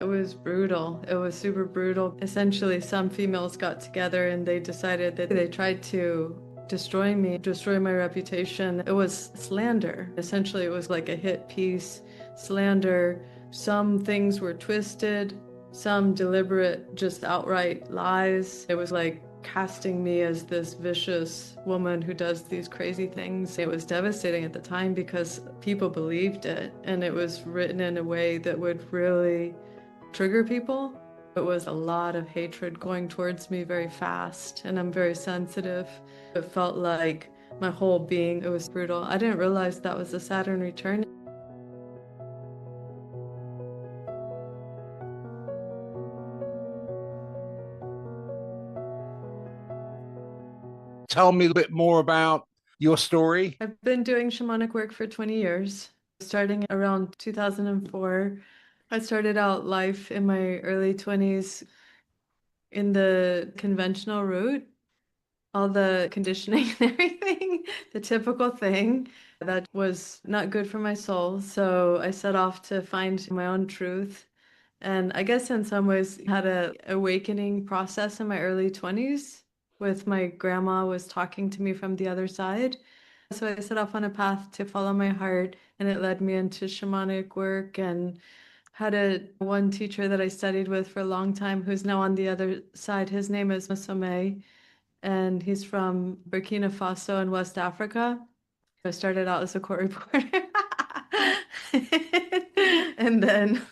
It was brutal. It was super brutal. Essentially, some females got together and they decided that they tried to destroy me, destroy my reputation. It was slander. Essentially, it was like a hit piece, slander. Some things were twisted, some deliberate, just outright lies. It was like casting me as this vicious woman who does these crazy things. It was devastating at the time because people believed it, and it was written in a way that would really trigger people. It was a lot of hatred going towards me very fast, and I'm very sensitive. It felt like my whole being, it was brutal. I didn't realize that was a Saturn return. Tell me a bit more about your story. I've been doing shamanic work for 20 years. Starting around 2004, I started out life in my early 20s in the conventional route, all the conditioning and everything, the typical thing that was not good for my soul. So I set off to find my own truth. And I guess in some ways had a awakening process in my early 20s with my grandma was talking to me from the other side. So I set off on a path to follow my heart, and it led me into shamanic work and had a one teacher that I studied with for a long time who's now on the other side. His name is Masome, and he's from Burkina Faso in West Africa. I started out as a court reporter. And then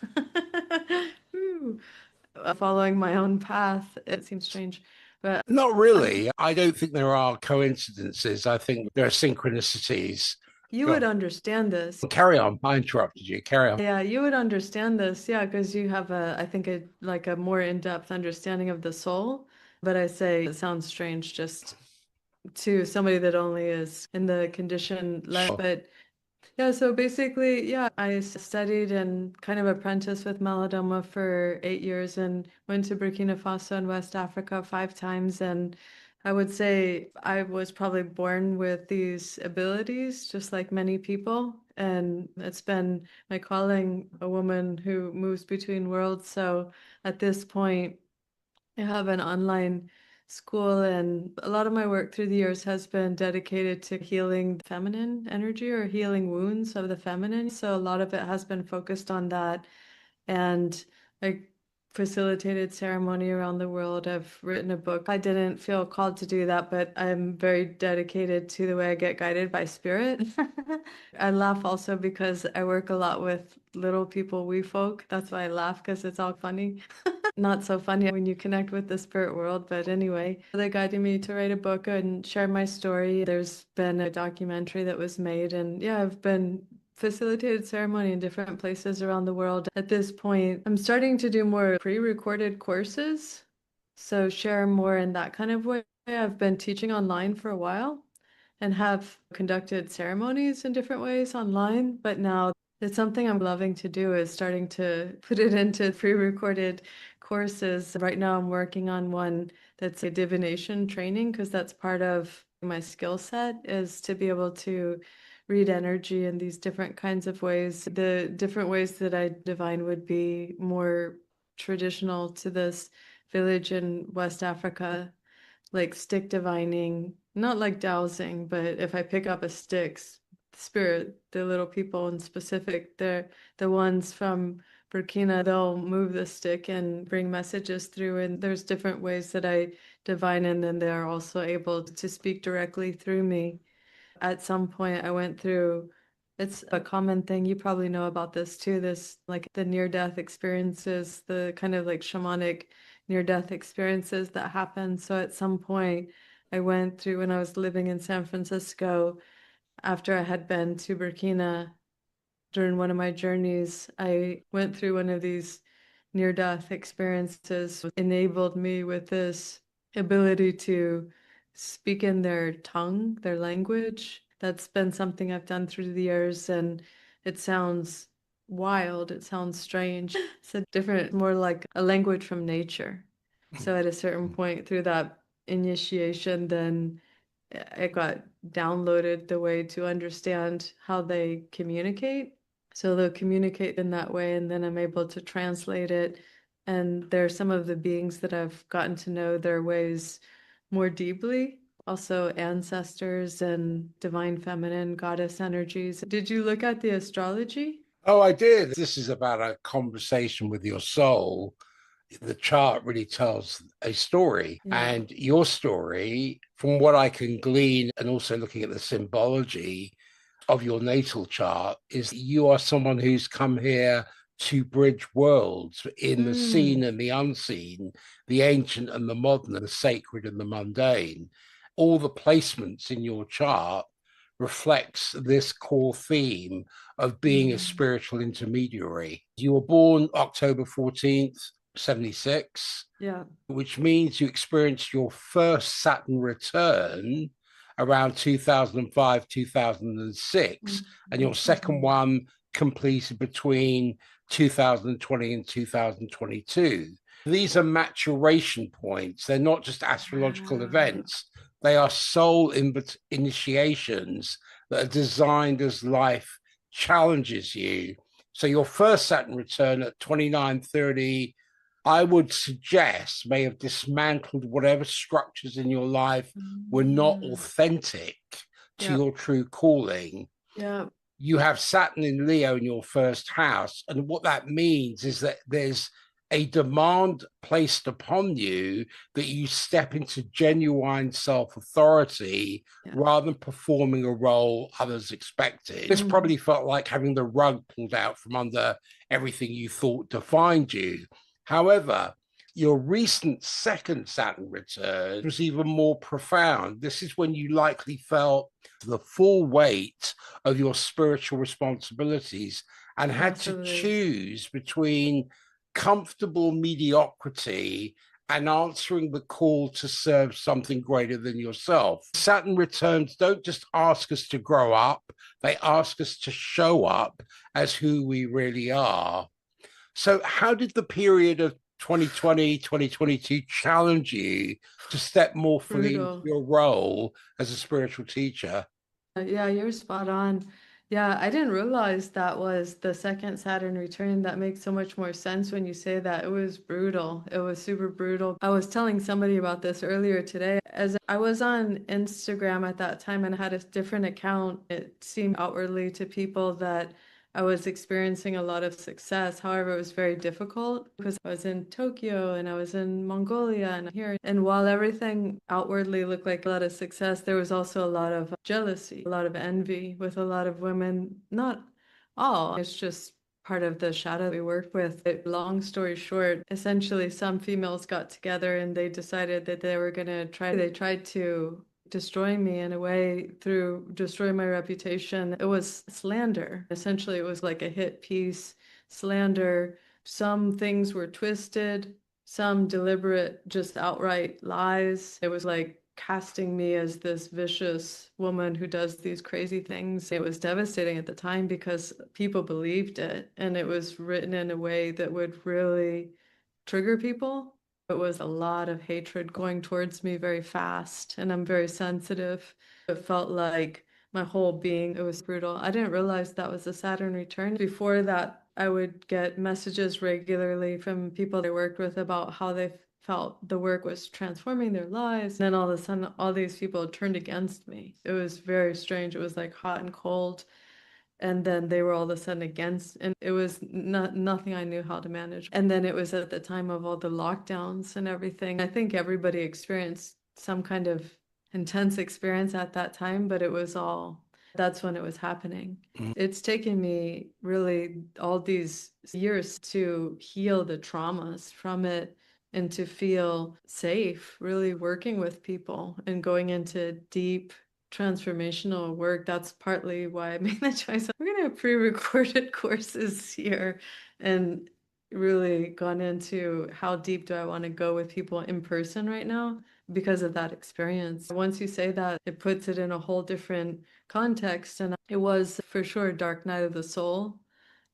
following my own path. It seems strange, but Not really. I don't think there are coincidences. I think there are synchronicities. you Go would on. understand this. Carry on. I interrupted you. Carry on. Yeah, you would understand this. Yeah, because you have I think like a more in-depth understanding of the soul. But I say it sounds strange just to somebody that only is in the condition led. Sure. But yeah, so basically, yeah, I studied and kind of apprenticed with Malidoma for 8 years and went to Burkina Faso and West Africa 5 times. And I would say I was probably born with these abilities, just like many people. And it's been my calling, a woman who moves between worlds. So at this point, I have an online school, and a lot of my work through the years has been dedicated to healing feminine energy or healing wounds of the feminine. So a lot of it has been focused on that. And I facilitated ceremony around the world. I've written a book. I didn't feel called to do that, but I'm very dedicated to the way I get guided by spirit. I laugh also because I work a lot with little people, wee folk. That's why I laugh because it's all funny. Not so funny when you connect with the spirit world, but anyway, they guided me to write a book and share my story. There's been a documentary that was made, and yeah, I've been facilitated ceremony in different places around the world. At this point, I'm starting to do more pre-recorded courses, so share more in that kind of way. I've been teaching online for a while and have conducted ceremonies in different ways online, but now it's something I'm loving to do is starting to put it into pre-recorded courses. Right now I'm working on one that's a divination training because that's part of my skill set is to be able to read energy in these different kinds of ways. The different ways that I divine would be more traditional to this village in West Africa, like stick divining, not like dowsing, but if I pick up a stick, spirit, the little people in specific, they're the ones from Burkina, they'll move the stick and bring messages through. And there's different ways that I divine, and then they're also able to speak directly through me. At some point, I went through, it's a common thing. You probably know about this too, this like the near-death experiences, the kind of like shamanic near-death experiences that happen. So at some point, I went through when I was living in San Francisco, after I had been to Burkina during one of my journeys, I went through one of these near-death experiences, enabled me with this ability to speak in their tongue, their language. That's been something I've done through the years, and it sounds wild, it sounds strange. It's a different, more like a language from nature. So at a certain point through that initiation, then it got downloaded the way to understand how they communicate. So they'll communicate in that way, and then I'm able to translate it. And there are some of the beings that I've gotten to know their ways more deeply. Also, ancestors and divine feminine goddess energies. Did you look at the astrology? Oh, I did. This is about a conversation with your soul. The chart really tells a story, Yeah. and your story, from what I can glean, and also looking at the symbology of your natal chart, is you are someone who's come here to bridge worlds in the seen Mm, and the unseen, the ancient and the modern, the sacred and the mundane. All the placements in your chart reflects this core theme of being a mm, spiritual intermediary. You were born October 14th, 76, yeah. which means you experienced your first Saturn return around 2005, 2006, and your second Mhm. one completed between 2020 and 2022. These are maturation points. They're not just astrological Wow. events, they are soul initiations that are designed as life challenges you. So, your first Saturn return at 2930, I would suggest, may have dismantled whatever structures in your life were not Mm, authentic to yeah. your true calling. Yeah. You have Saturn in Leo in your first house. And what that means is that there's a demand placed upon you that you step into genuine self authority Yeah. rather than performing a role others expected. This Mm, probably felt like having the rug pulled out from under everything you thought defined you. However, your recent second Saturn return was even more profound. This is when you likely felt the full weight of your spiritual responsibilities and had to absolutely. choose between comfortable mediocrity and answering the call to serve something greater than yourself. Saturn returns don't just ask us to grow up, they ask us to show up as who we really are. So, how did the period of 2020, 2022 challenge you to step more fully into Brutal. your role as a spiritual teacher? Yeah, you're spot on. Yeah, I didn't realize that was the second Saturn return. That makes so much more sense when you say that. It was brutal. It was super brutal. I was telling somebody about this earlier today. As I was on Instagram at that time and I had a different account, it seemed outwardly to people that I was experiencing a lot of success. However, it was very difficult because I was in Tokyo and I was in Mongolia and here. And while everything outwardly looked like a lot of success, there was also a lot of jealousy, a lot of envy with a lot of women. Not all, it's just part of the shadow we work with. Long story short, essentially some females got together and they decided that they were going to they tried to destroy me in a way through destroy my reputation. It was slander. Essentially, it was like a hit piece, slander. Some things were twisted, some deliberate, just outright lies. It was like casting me as this vicious woman who does these crazy things. It was devastating at the time because people believed it, and it was written in a way that would really trigger people. It was a lot of hatred going towards me very fast, and I'm very sensitive. It felt like my whole being, it was brutal. I didn't realize that was a Saturn return. Before that, I would get messages regularly from people I worked with about how they felt the work was transforming their lives. And then all of a sudden, all these people turned against me. It was very strange. It was like hot and cold, and then they were all of a sudden against, and it was nothing I knew how to manage. And then it was at the time of all the lockdowns and everything. I think everybody experienced some kind of intense experience at that time, but it was all, that's when it was happening. It's taken me really all these years to heal the traumas from it and to feel safe really working with people and going into deep transformational work. That's partly why I made the choice. We're going to have pre-recorded courses here and really gone into how deep do I want to go with people in person right now because of that experience. Once you say that, it puts it in a whole different context. And it was for sure a dark night of the soul.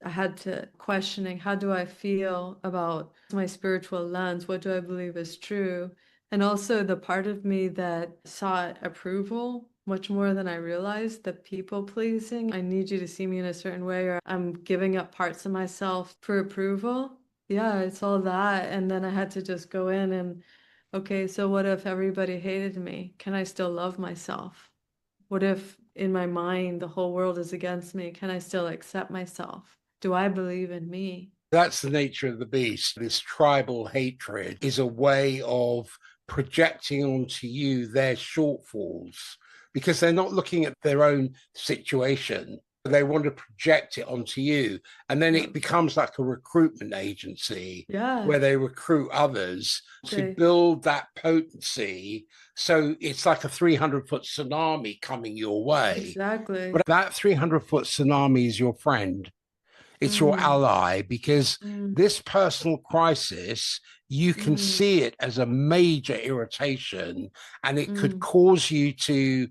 I had to questioning how do I feel about my spiritual lens? What do I believe is true? And also the part of me that sought approval much more than I realized. The people pleasing, I need you to see me in a certain way, or I'm giving up parts of myself for approval. Yeah, it's all that. And then I had to just go in and, okay, so what if everybody hated me? Can I still love myself? What if in my mind the whole world is against me? Can I still accept myself? Do I believe in me? That's the nature of the beast. This tribal hatred is a way of projecting onto you their shortfalls because they're not looking at their own situation. They want to project it onto you. And then Yeah. it becomes like a recruitment agency Yeah. where they recruit others to They build that potency. So it's like a 300-foot tsunami coming your way. exactly. But that 300-foot tsunami is your friend, it's your Mm, ally, because mm, this personal crisis, you can mm, see it as a major irritation and it could mm, cause you to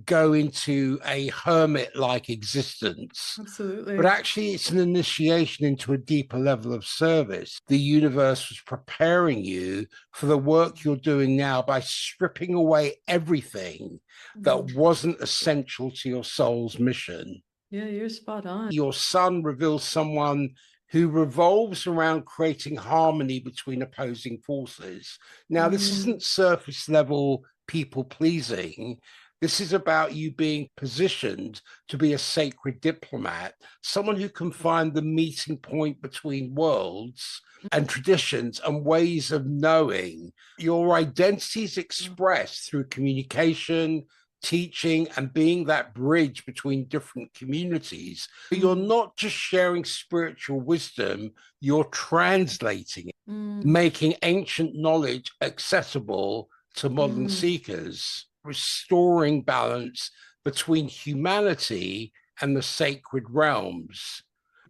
go into a hermit like existence. But absolutely. actually, it's an initiation into a deeper level of service. The universe was preparing you for the work you're doing now by stripping away everything that Mm. wasn't essential to your soul's mission. Yeah, you're spot on. Your son reveals someone who revolves around creating harmony between opposing forces. Now, this Mm, isn't surface level people pleasing. This is about you being positioned to be a sacred diplomat, someone who can find the meeting point between worlds and traditions and ways of knowing. Your identity is mm, expressed through communication, teaching, and being that bridge between different communities. You're mm, not just sharing spiritual wisdom, you're translating it, mm, making ancient knowledge accessible to modern mm. seekers, restoring balance between humanity and the sacred realms.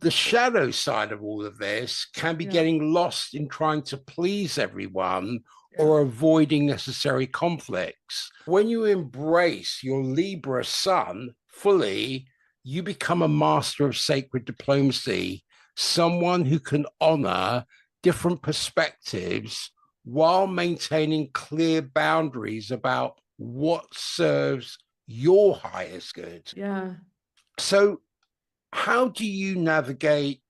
The shadow side of all of this can be Yeah, getting lost in trying to please everyone yeah. or avoiding necessary conflicts. When you embrace your Libra sun fully, you become a master of sacred diplomacy, someone who can honor different perspectives while maintaining clear boundaries about what serves your highest good. Yeah. So, how do you navigate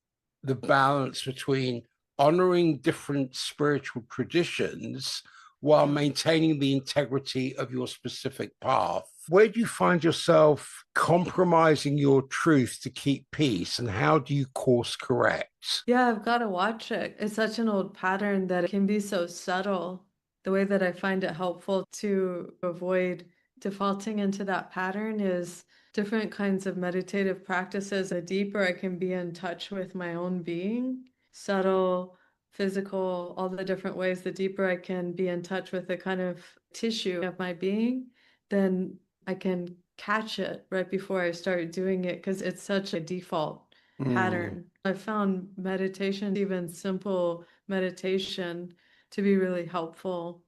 the balance between honoring different spiritual traditions while Yeah. maintaining the integrity of your specific path? Where do you find yourself compromising your truth to keep peace, and how do you course correct? Yeah, I've got to watch it. It's such an old pattern that it can be so subtle. The way that I find it helpful to avoid defaulting into that pattern is different kinds of meditative practices. The deeper I can be in touch with my own being, subtle, physical, all the different ways, the deeper I can be in touch with the kind of tissue of my being, then I can catch it right before I start doing it because it's such a default Mm. pattern. I found meditation, even simple meditation, to be really helpful.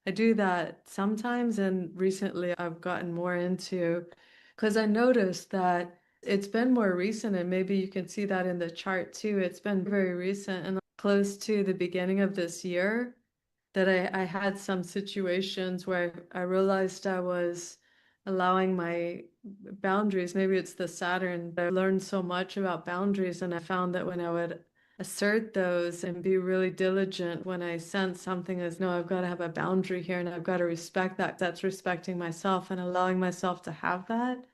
I do that sometimes, and recently I've gotten more into because I noticed that it's been more recent, and maybe you can see that in the chart too. It's been very recent and close to the beginning of this year that I had some situations where I realized I was allowing my boundaries. Maybe it's the Saturn. I learned so much about boundaries, and I found that when I would assert those and be really diligent when I sense something as, no, I've got to have a boundary here and I've got to respect that. That's respecting myself and allowing myself to have that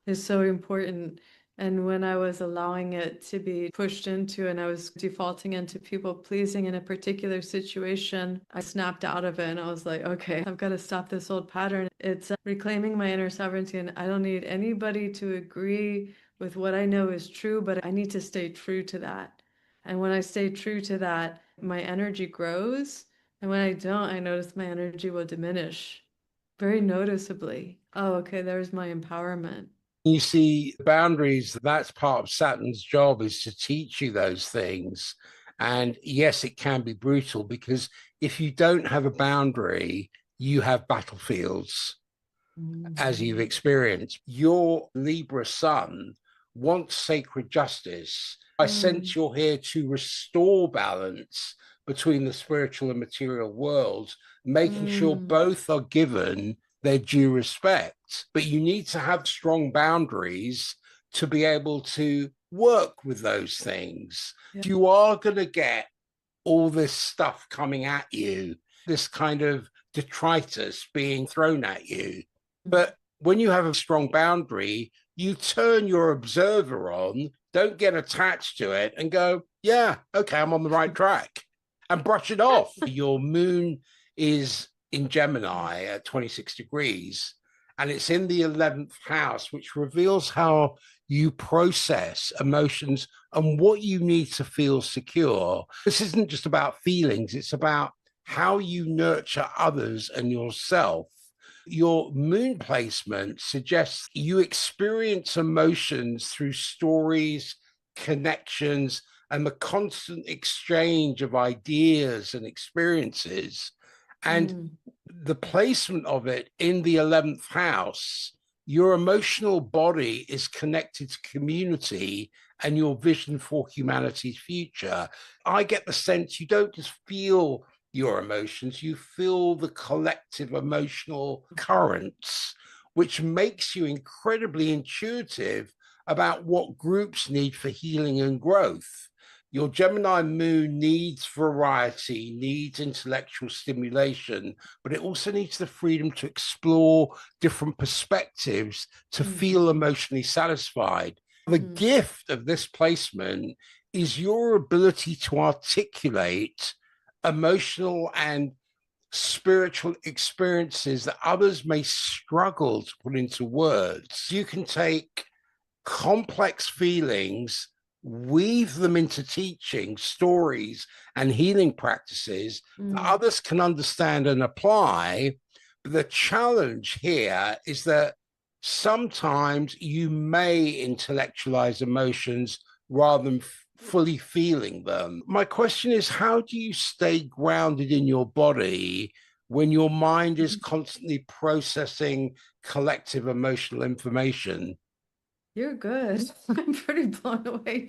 is so important. And when I was allowing it to be pushed into and I was defaulting into people pleasing in a particular situation, I snapped out of it and I was like, okay, I've got to stop this old pattern. It's reclaiming my inner sovereignty, and I don't need anybody to agree with what I know is true, but I need to stay true to that. And when I stay true to that, my energy grows. And when I don't, I notice my energy will diminish very noticeably. Oh, okay, there's my empowerment. You see, boundaries, that's part of Saturn's job, is to teach you those things. And yes, it can be brutal because if you don't have a boundary, you have battlefields, as you've Mhm. experienced. Your Libra sun wants sacred justice. I sense Mm, you're here to restore balance between the spiritual and material worlds, making sure mm, both are given their due respect. But you need to have strong boundaries to be able to work with those things. Yeah. You are going to get all this stuff coming at you, this kind of detritus being thrown at you. But when you have a strong boundary, you turn your observer on, don't get attached to it, and go, yeah, okay, I'm on the right track, and brush it off. Your moon is in Gemini at 26 degrees, and it's in the 11th house, which reveals how you process emotions and what you need to feel secure. This isn't just about feelings, it's about how you nurture others and yourself. Your moon placement suggests you experience emotions through stories, connections, and the constant exchange of ideas and experiences. And the placement of it in the 11th house, your emotional body is connected to community and your vision for humanity's future. I get the sense you don't just feel your emotions, you feel the collective emotional currents, which makes you incredibly intuitive about what groups need for healing and growth. Your Gemini moon needs variety, needs intellectual stimulation, but it also needs the freedom to explore different perspectives to feel emotionally satisfied. The gift of this placement is your ability to articulate emotional and spiritual experiences that others may struggle to put into words. You can take complex feelings, weave them into teaching, stories, and healing practices that others can understand and apply. But the challenge here is that sometimes you may intellectualize emotions rather than fully feeling them. My question is, how do you stay grounded in your body when your mind is constantly processing collective emotional information? You're good. I'm pretty blown away.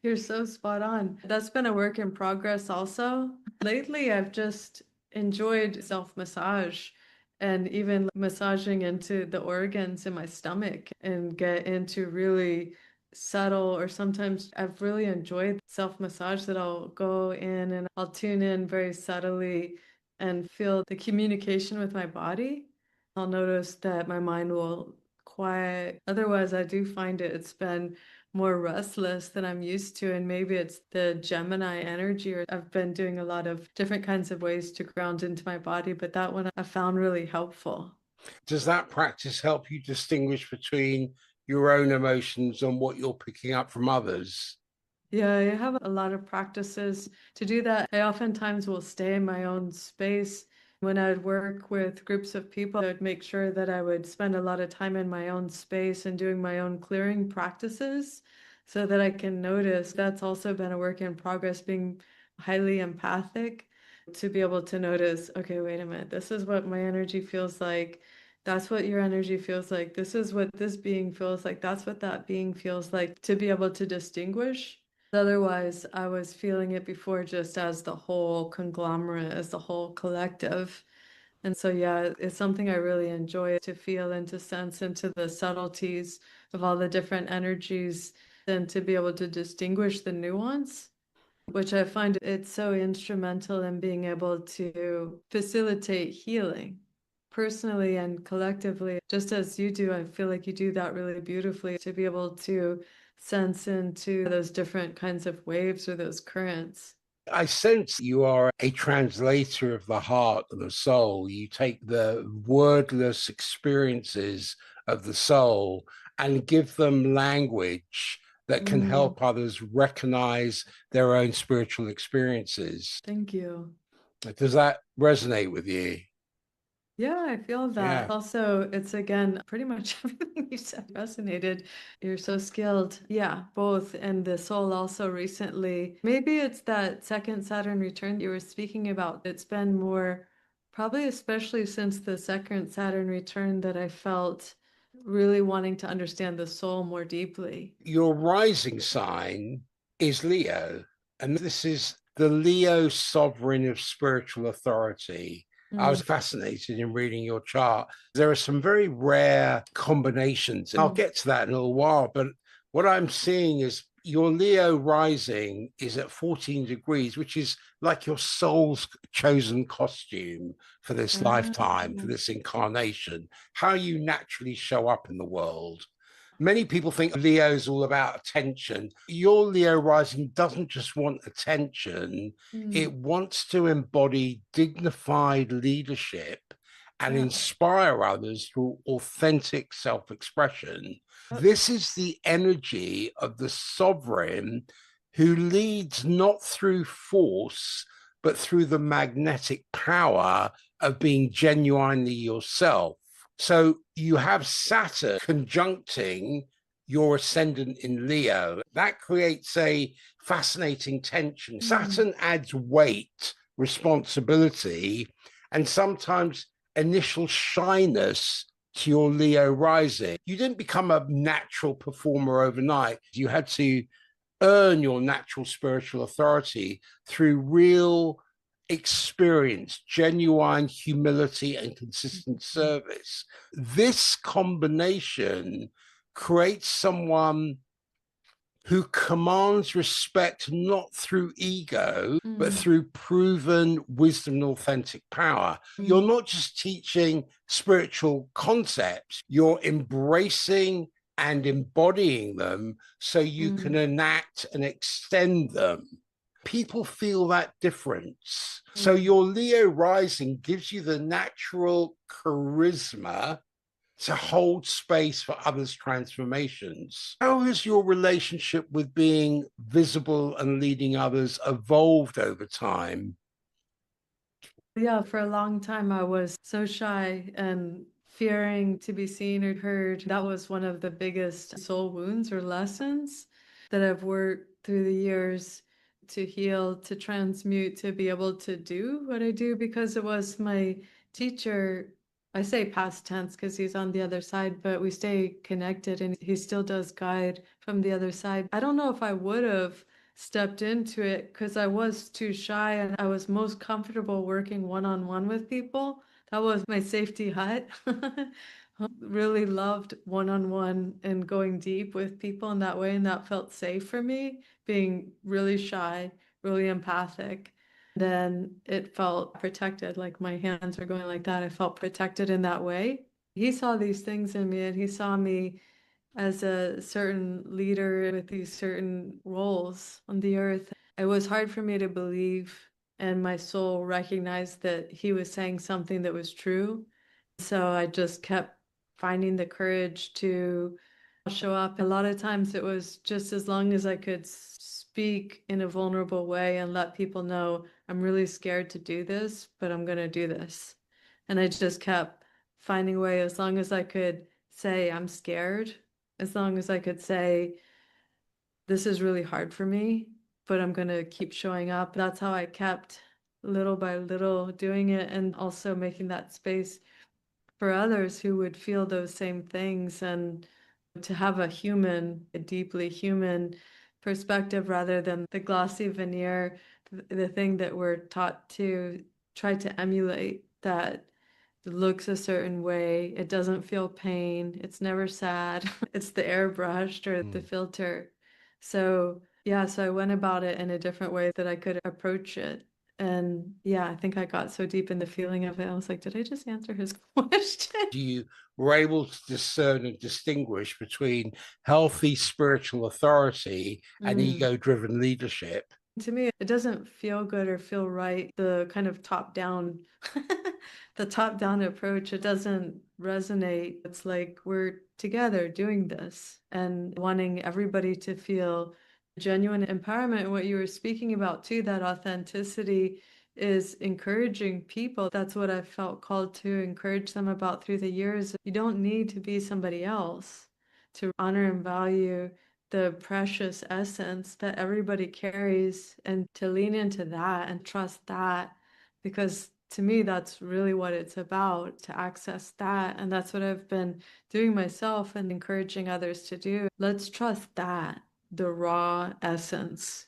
You're so spot on. That's been a work in progress also. Lately, I've just enjoyed self-massage and even massaging into the organs in my stomach and get into really subtle, or sometimes I've really enjoyed self-massage that I'll go in and I'll tune in very subtly and feel the communication with my body. I'll notice that my mind will quiet. Otherwise, I do find it's been more restless than I'm used to. And maybe it's the Gemini energy, or I've been doing a lot of different kinds of ways to ground into my body, but that one I found really helpful. Does that practice help you distinguish between your own emotions and what you're picking up from others? Yeah, I have a lot of practices to do that. I oftentimes will stay in my own space. When I would work with groups of people, I would make sure that I would spend a lot of time in my own space and doing my own clearing practices so that I can notice. That's also been a work in progress, being highly empathic to be able to notice, okay, wait a minute, this is what my energy feels like. That's what your energy feels like. This is what this being feels like. That's what that being feels like, to be able to distinguish. Otherwise, I was feeling it before just as the whole conglomerate, as the whole collective. And so, yeah, it's something I really enjoy, to feel and to sense into the subtleties of all the different energies and to be able to distinguish the nuance, which I find it's so instrumental in being able to facilitate healing personally and collectively. Just as you do, I feel like you do that really beautifully, to be able to sense into those different kinds of waves or those currents. I sense you are a translator of the heart and the soul. You take the wordless experiences of the soul and give them language that can help others recognize their own spiritual experiences. Thank you. Does that resonate with you? Yeah, I feel Yeah. that. Also, it's again pretty much everything you said resonated. You're so skilled. Yeah, both. And the soul also recently. Maybe it's that second Saturn return you were speaking about. It's been more, probably especially since the second Saturn return, that I felt really wanting to understand the soul more deeply. Your rising sign is Leo, and this is the Leo sovereign of spiritual authority. I Mm, was fascinated in reading your chart. There are some very rare combinations. And I'll mm, get to that in a little while. But what I'm seeing is your Leo rising is at 14 degrees, which is like your soul's chosen costume for this ah, lifetime, for this incarnation, how you naturally show up in the world. Many people think Leo is all about attention. Your Leo rising doesn't just want attention, mm, it wants to embody dignified leadership and yeah. inspire others through authentic self expression. Oh, This is the energy of the sovereign who leads not through force, but through the magnetic power of being genuinely yourself. So you have Saturn conjuncting your ascendant in Leo. That creates a fascinating tension. mm, Saturn adds weight, responsibility, and sometimes initial shyness to your Leo rising. You didn't become a natural performer overnight. You had to earn your natural spiritual authority through real experience, genuine humility, and consistent mm, service. This combination creates someone who commands respect not through ego, but mm, through proven wisdom and authentic power. You're mm, not just teaching spiritual concepts, you're embracing and embodying them so you can mm, enact and extend them. People feel that difference. So mm. your Leo rising gives you the natural charisma to hold space for others' transformations. How has your relationship with being visible and leading others evolved over time? Yeah, for a long time I was so shy and fearing to be seen or heard. That was one of the biggest soul wounds or lessons that I've worked through the years to heal, to transmute, to be able to do what I do because it was my teacher. I say past tense because he's on the other side, but we stay connected and he still does guide from the other side. I don't know if I would have stepped into it because I was too shy and I was most comfortable working one-on-one with people. That was my safety hut. Really loved one-on-one and going deep with people in that way, and that felt safe for me, being really shy, really empathic. Then it felt protected, like my hands were going like that. I felt protected in that way. He saw these things in me and he saw me as a certain leader with these certain roles on the earth. It was hard for me to believe, and my soul recognized that he was saying something that was true. So I just kept finding the courage to show up. A lot of times it was just as long as I could speak in a vulnerable way and let people know I'm really scared to do this, but I'm going to do this. And I just kept finding a way as long as I could say I'm scared, as long as I could say this is really hard for me, but I'm going to keep showing up. That's how I kept little by little doing it and also making that space for others who would feel those same things and to have a human, a deeply human perspective rather than the glossy veneer, the thing that we're taught to try to emulate that looks a certain way. It doesn't feel pain. It's never sad. It's the airbrushed or the Hmm. filter. So, yeah, so I went about it in a different way that I could approach it. And yeah, I think I got so deep in the feeling of it. I was like, did I just answer his question? You were able to discern and distinguish between healthy spiritual authority and Mm. ego driven leadership. To me, it doesn't feel good or feel right. The kind of the top down approach, it doesn't resonate. It's like we're together doing this and wanting everybody to feel genuine empowerment. What you were speaking about too, that authenticity is encouraging people. That's what I felt called to encourage them about through the years. You don't need to be somebody else to honor and value the precious essence that everybody carries and to lean into that and trust that because to me that's really what it's about to access that and that's what I've been doing myself and encouraging others to do. Let's trust that, the raw essence.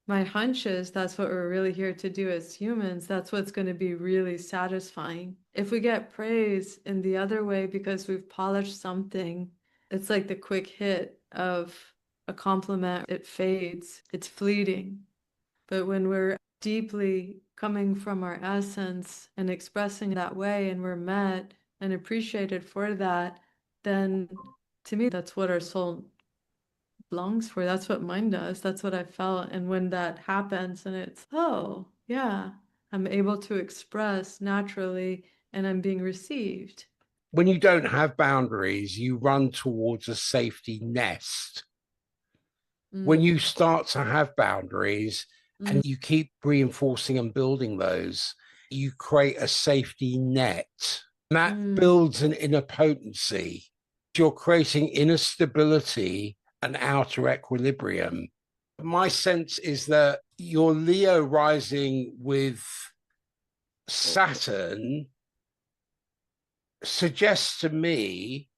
my hunch is that's what we're really here to do as humans. That's what's going to be really satisfying. If we get praise in the other way because we've polished something, it's like the quick hit of a compliment. It fades, it's fleeting. But when we're deeply coming from our essence and expressing that way, and we're met and appreciated for that, then to me, that's what our soul longs for. That's what mine does. That's what I felt. And when that happens and it's, oh, yeah, I'm able to express naturally and I'm being received. When you don't have boundaries, you run towards a safety nest. When Mm, you start to have boundaries mm, and you keep reinforcing and building those, you create a safety net. And that mm, builds an inner potency. You're creating inner stability and outer equilibrium. My sense is that your Leo rising with Saturn suggests to me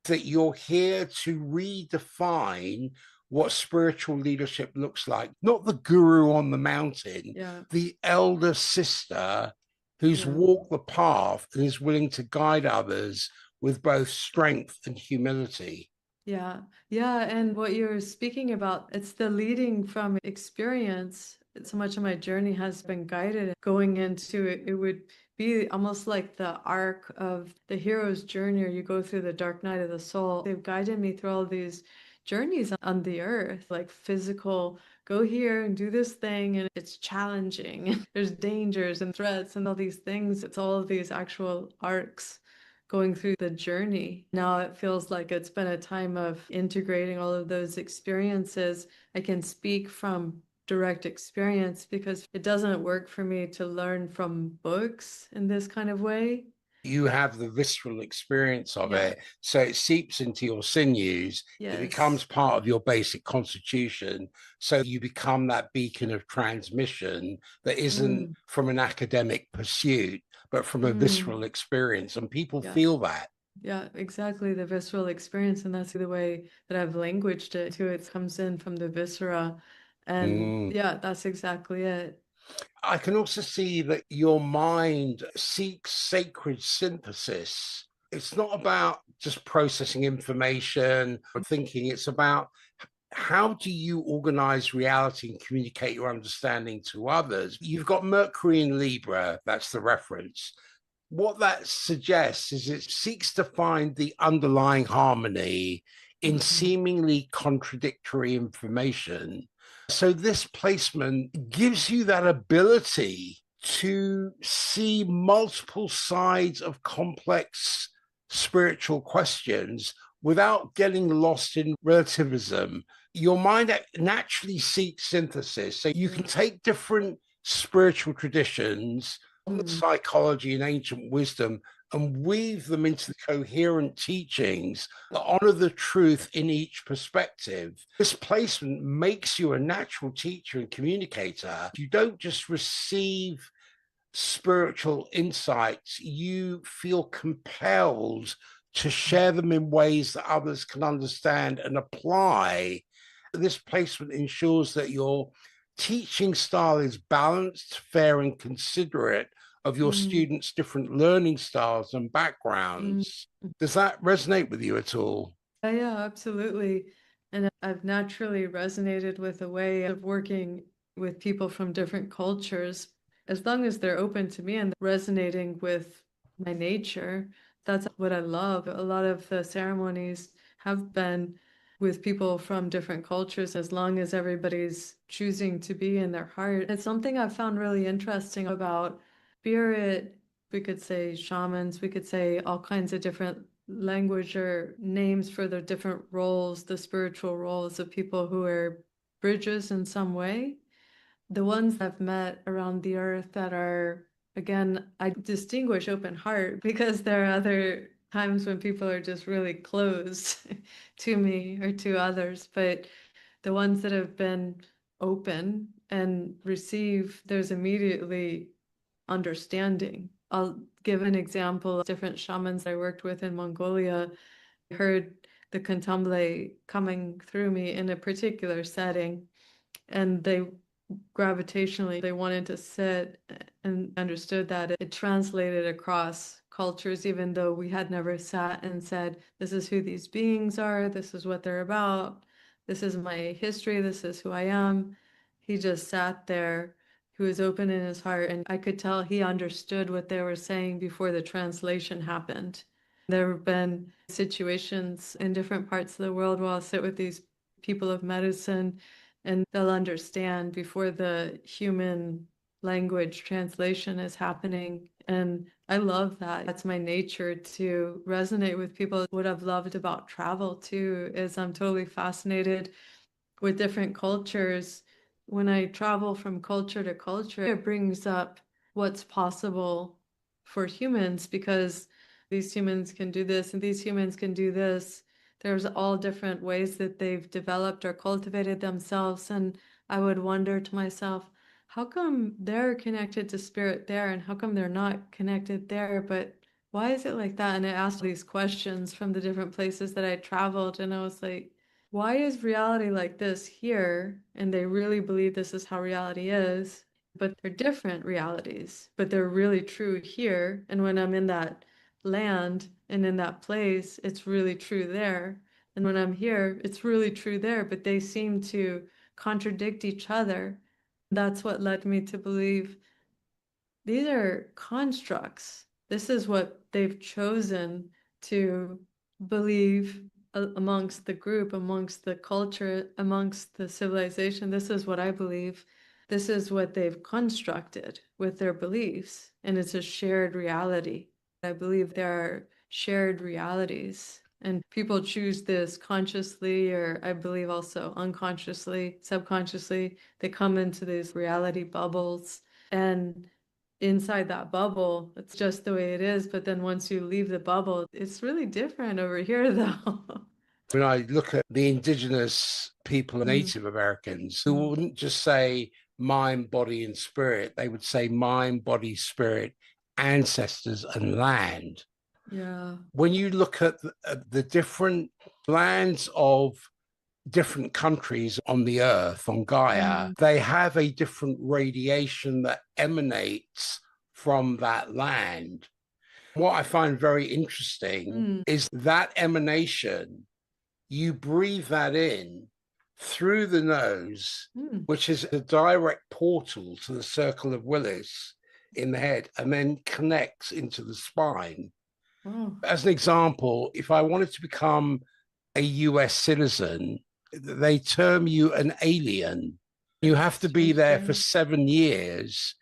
that you're here to redefine what spiritual leadership looks like. Not the guru on the mountain, yeah, the elder sister who's yeah. walked the path and is willing to guide others with both strength and humility. Yeah, yeah. And what you're speaking about, it's the leading from experience. So much of my journey has been guided going into it. It would be almost like the arc of the hero's journey, or you go through the dark night of the soul. They've guided me through all these journeys on the earth, like physical, go here and do this thing, and it's challenging. There's dangers and threats and all these things. It's all of these actual arcs going through the journey. Now it feels like it's been a time of integrating all of those experiences. I can speak from direct experience because it doesn't work for me to learn from books in this kind of way. You have the visceral experience of Yeah. it. So it seeps into your sinews. It becomes Yes. part of your basic constitution. So you become that beacon of transmission that isn't Mm, from an academic pursuit, but from a mm, visceral experience. And people yeah. feel that. Yeah, exactly. The visceral experience. And that's the way that I've languaged it too. It comes in from the viscera. And Mm. yeah, that's exactly it. I can also see that your mind seeks sacred synthesis. It's not about just processing information or thinking, it's about how do you organize reality and communicate your understanding to others? You've got Mercury in Libra, that's the reference. What that suggests is it seeks to find the underlying harmony in Mhm. seemingly contradictory information. So, this placement gives you that ability to see multiple sides of complex spiritual questions without getting lost in relativism. Your mind naturally seeks synthesis. So, you can Yeah. take different spiritual traditions, Mm, psychology and ancient wisdom, and weave them into the coherent teachings that honor the truth in each perspective. This placement makes you a natural teacher and communicator. You don't just receive spiritual insights, you feel compelled to share them in ways that others can understand and apply. This placement ensures that your teaching style is balanced, fair, and considerate of your mm, students' different learning styles and mm. backgrounds. Does that resonate with you at all? Yeah, absolutely. And I've naturally resonated with a way of working with people from different cultures, as long as they're open to me and resonating with my nature. That's what I love. A lot of the ceremonies have been with people from different cultures, as long as everybody's choosing to be in their heart. It's something I've found really interesting about spirit. We could say shamans, we could say all kinds of different language or names for the different roles, the spiritual roles of people who are bridges in some way. The ones I've met around the earth that are, again, I distinguish open heart because there are other times when people are just really closed to me or to others. But the ones that have been open and receive, there's immediately understanding. I'll give an example of different shamans I worked with in Mongolia. I heard the candomblé coming through me in a particular setting, and they gravitationally they wanted to sit and understood that it translated across cultures, even though we had never sat and said, this is who these beings are, this is what they're about, this is my history, this is who I am. He just sat there. He was open in his heart, and I could tell he understood what they were saying before the translation happened. There have been situations in different parts of the world where I'll sit with these people of medicine and they'll understand before the human language translation is happening. And I love that. That's my nature, to resonate with people. What I've loved about travel too is I'm totally fascinated with different cultures. When I travel from culture to culture, it brings up what's possible for humans, because these humans can do this and these humans can do this. There's all different ways that they've developed or cultivated themselves. And I would wonder to myself, how come they're connected to spirit there and how come they're not connected there? But why is it like that? And I asked these questions from the different places that I traveled, and I was like, why is reality like this here? And they really believe this is how reality is, but they're different realities, but they're really true here. And when I'm in that land and in that place, it's really true there. And when I'm here, it's really true there, but they seem to contradict each other. That's what led me to believe these are constructs. This is what they've chosen to believe amongst the group, amongst the culture, amongst the civilization. This is what I believe. This is what they've constructed with their beliefs, and it's a shared reality. I believe there are shared realities, and people choose this consciously, or I believe also unconsciously, subconsciously. They come into these reality bubbles, and inside that bubble, it's just the way it is. But then once you leave the bubble, it's really different over here, though. When I look at the indigenous people, Mm, Native Americans, who mm, wouldn't just say mind, body, and spirit, they would say mind, body, spirit, ancestors, and land. yeah. When you look at the different lands of different countries on the earth, on Gaia, Mm, they have a different radiation that emanates from that land. What I find very interesting mm, is that emanation, you breathe that in through the nose, mm. which is a direct portal to the circle of Willis in the head, and then connects into the spine. Oh, As an example, if I wanted to become a US citizen, they term you an alien. You have to that's be there for interesting. 7 years.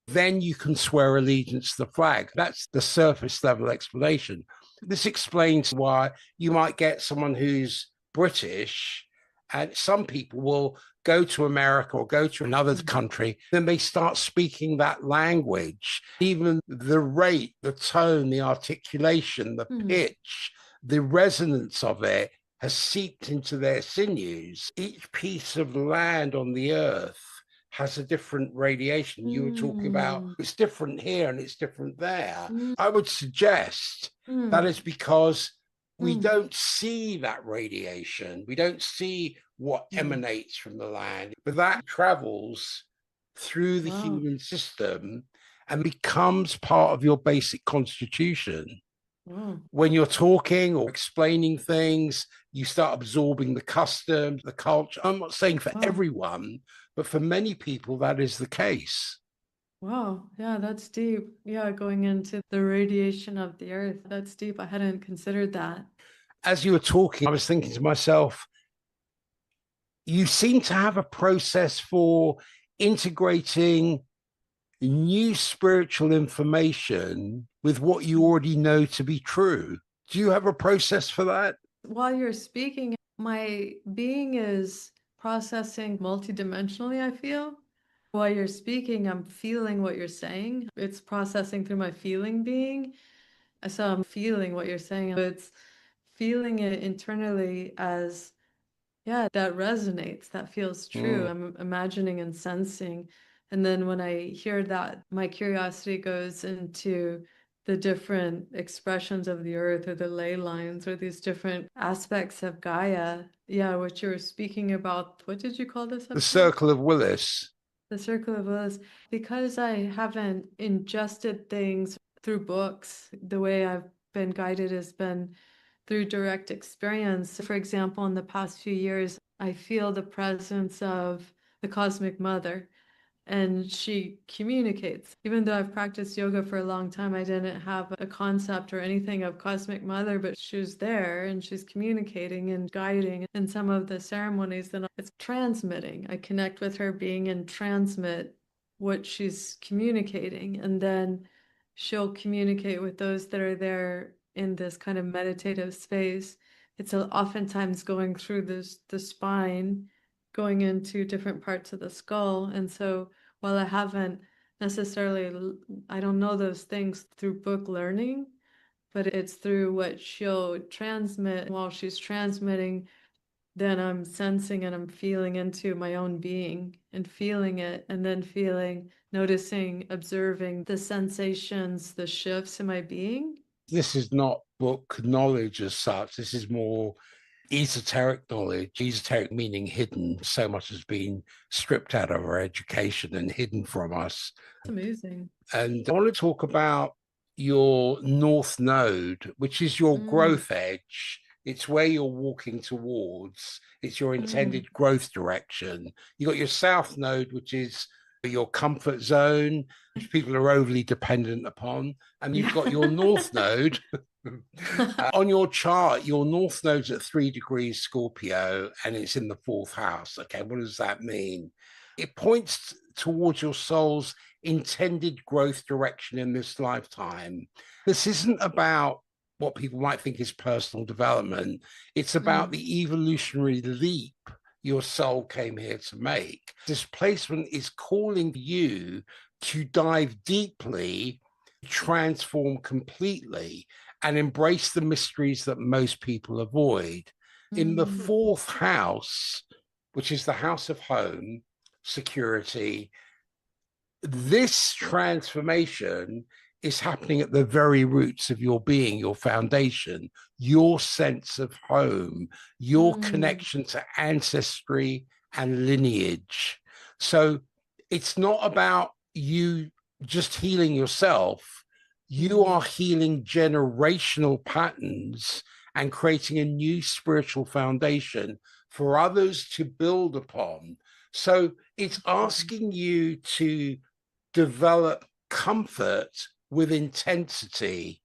Then you can swear allegiance to the flag. That's the surface level explanation. This explains why you might get someone who's British, and some people will go to America or go to another Mm, country, then they start speaking that language. Even the rate, the tone, the articulation, the mm, pitch, the resonance of it has seeped into their sinews. Each piece of land on the earth has a different radiation. You were talking about mm, it's different here and it's different there. mm, I would suggest that mm, is because we mm, don't see that radiation. We don't see what mm. emanates from the land, but that travels through the Wow. human system and becomes part of your basic constitution. Wow. When you're talking or explaining things, you start absorbing the customs, the culture. I'm not saying for Wow. everyone, but for many people, that is the case. Wow. Yeah, that's deep. Yeah, going into the radiation of the earth. That's deep. I hadn't considered that. As you were talking, I was thinking to myself, you seem to have a process for integrating new spiritual information with what you Mm. already know to be true. Do you have a process for that? While you're speaking, my being is processing multidimensionally, I feel. While you're speaking, I'm feeling what you're saying. It's processing through my feeling being. So I'm feeling what you're saying. It's feeling it internally as, yeah, that resonates, that feels true. Mm. I'm imagining and sensing. And then when I hear that, my curiosity goes into the different expressions of the earth or the ley lines or these different aspects of Gaia. Yeah, what you were speaking about. What did you call this The up here? circle of Willis. The circle of wills, because I haven't ingested things through books, the way I've been guided has been through direct experience. For example, in the past few years, I feel the presence of the Cosmic Mother, and she communicates. Even though I've practiced yoga for a long time, I didn't have a concept or anything of Cosmic Mother, but she was there and she's communicating and guiding in some of the ceremonies, and it's transmitting. I connect with her being and transmit what she's communicating, and then she'll communicate with those that are there in this kind of meditative space. It's oftentimes going through the spine, going into different parts of the skull. And so while I haven't necessarily, I don't know those things through book learning, but it's through what she'll transmit. While she's transmitting, then I'm sensing and I'm feeling into my own being and feeling it, and then feeling, noticing, observing the sensations, the shifts in my being. This is not book knowledge as such. This is more esoteric knowledge, esoteric meaning hidden. So much has been stripped out of our education and hidden from us. It's amazing. And I want to talk about your North Node, which is your Mm, growth edge. It's where you're walking towards. It's your mm. intended growth direction. You got your South Node, which is your comfort zone, which people are overly dependent upon. And you've Yeah. got your North Node. On your chart, your North Node's at 3 degrees Scorpio and it's in the fourth house. Okay, what does that mean? It points towards your soul's intended growth direction in this lifetime. This isn't about what people might think is personal development, it's about Mm, the evolutionary leap your soul came here to make. This placement is calling you to dive deeply, transform completely, and embrace the mysteries that most people avoid. In the mm, fourth house, which is the house of home, security, this transformation is happening at the very roots of your being, your foundation, your sense of home, your mm, connection to ancestry and lineage. So it's not about you just healing yourself, you mm, are healing generational patterns and creating a new spiritual foundation for others to build upon. So it's mm, asking you to develop comfort with intensity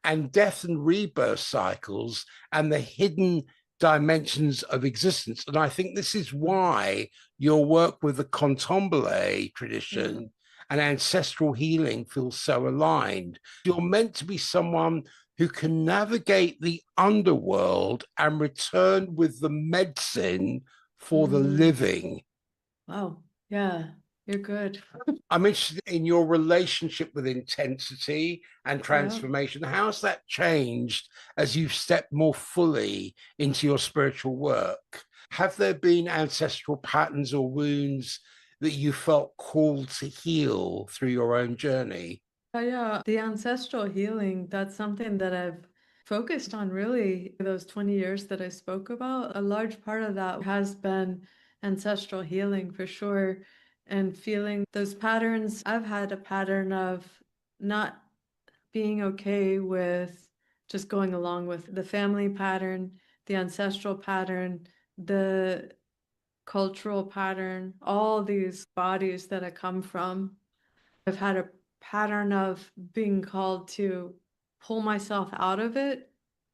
and death and rebirth cycles and the hidden dimensions of existence. And I think this is why your work with the Candomblé yeah. tradition and ancestral healing feels so aligned. You're meant to be someone who can navigate the underworld and return with the medicine for the Mm. living. Wow. Yeah, you're good. I'm interested in your relationship with intensity and Yeah. transformation. How's that changed as you've stepped more fully into your spiritual work? Have there been ancestral patterns or wounds that you felt called to heal through your own journey? Yeah. The ancestral healing, that's something that I've focused on really those 20 years that I spoke about. A large part of that has been ancestral healing for sure. And feeling those patterns. I've had a pattern of not being okay with just going along with the family pattern, the ancestral pattern, the cultural pattern, all these bodies that I come from. I've had a pattern of being called to pull myself out of it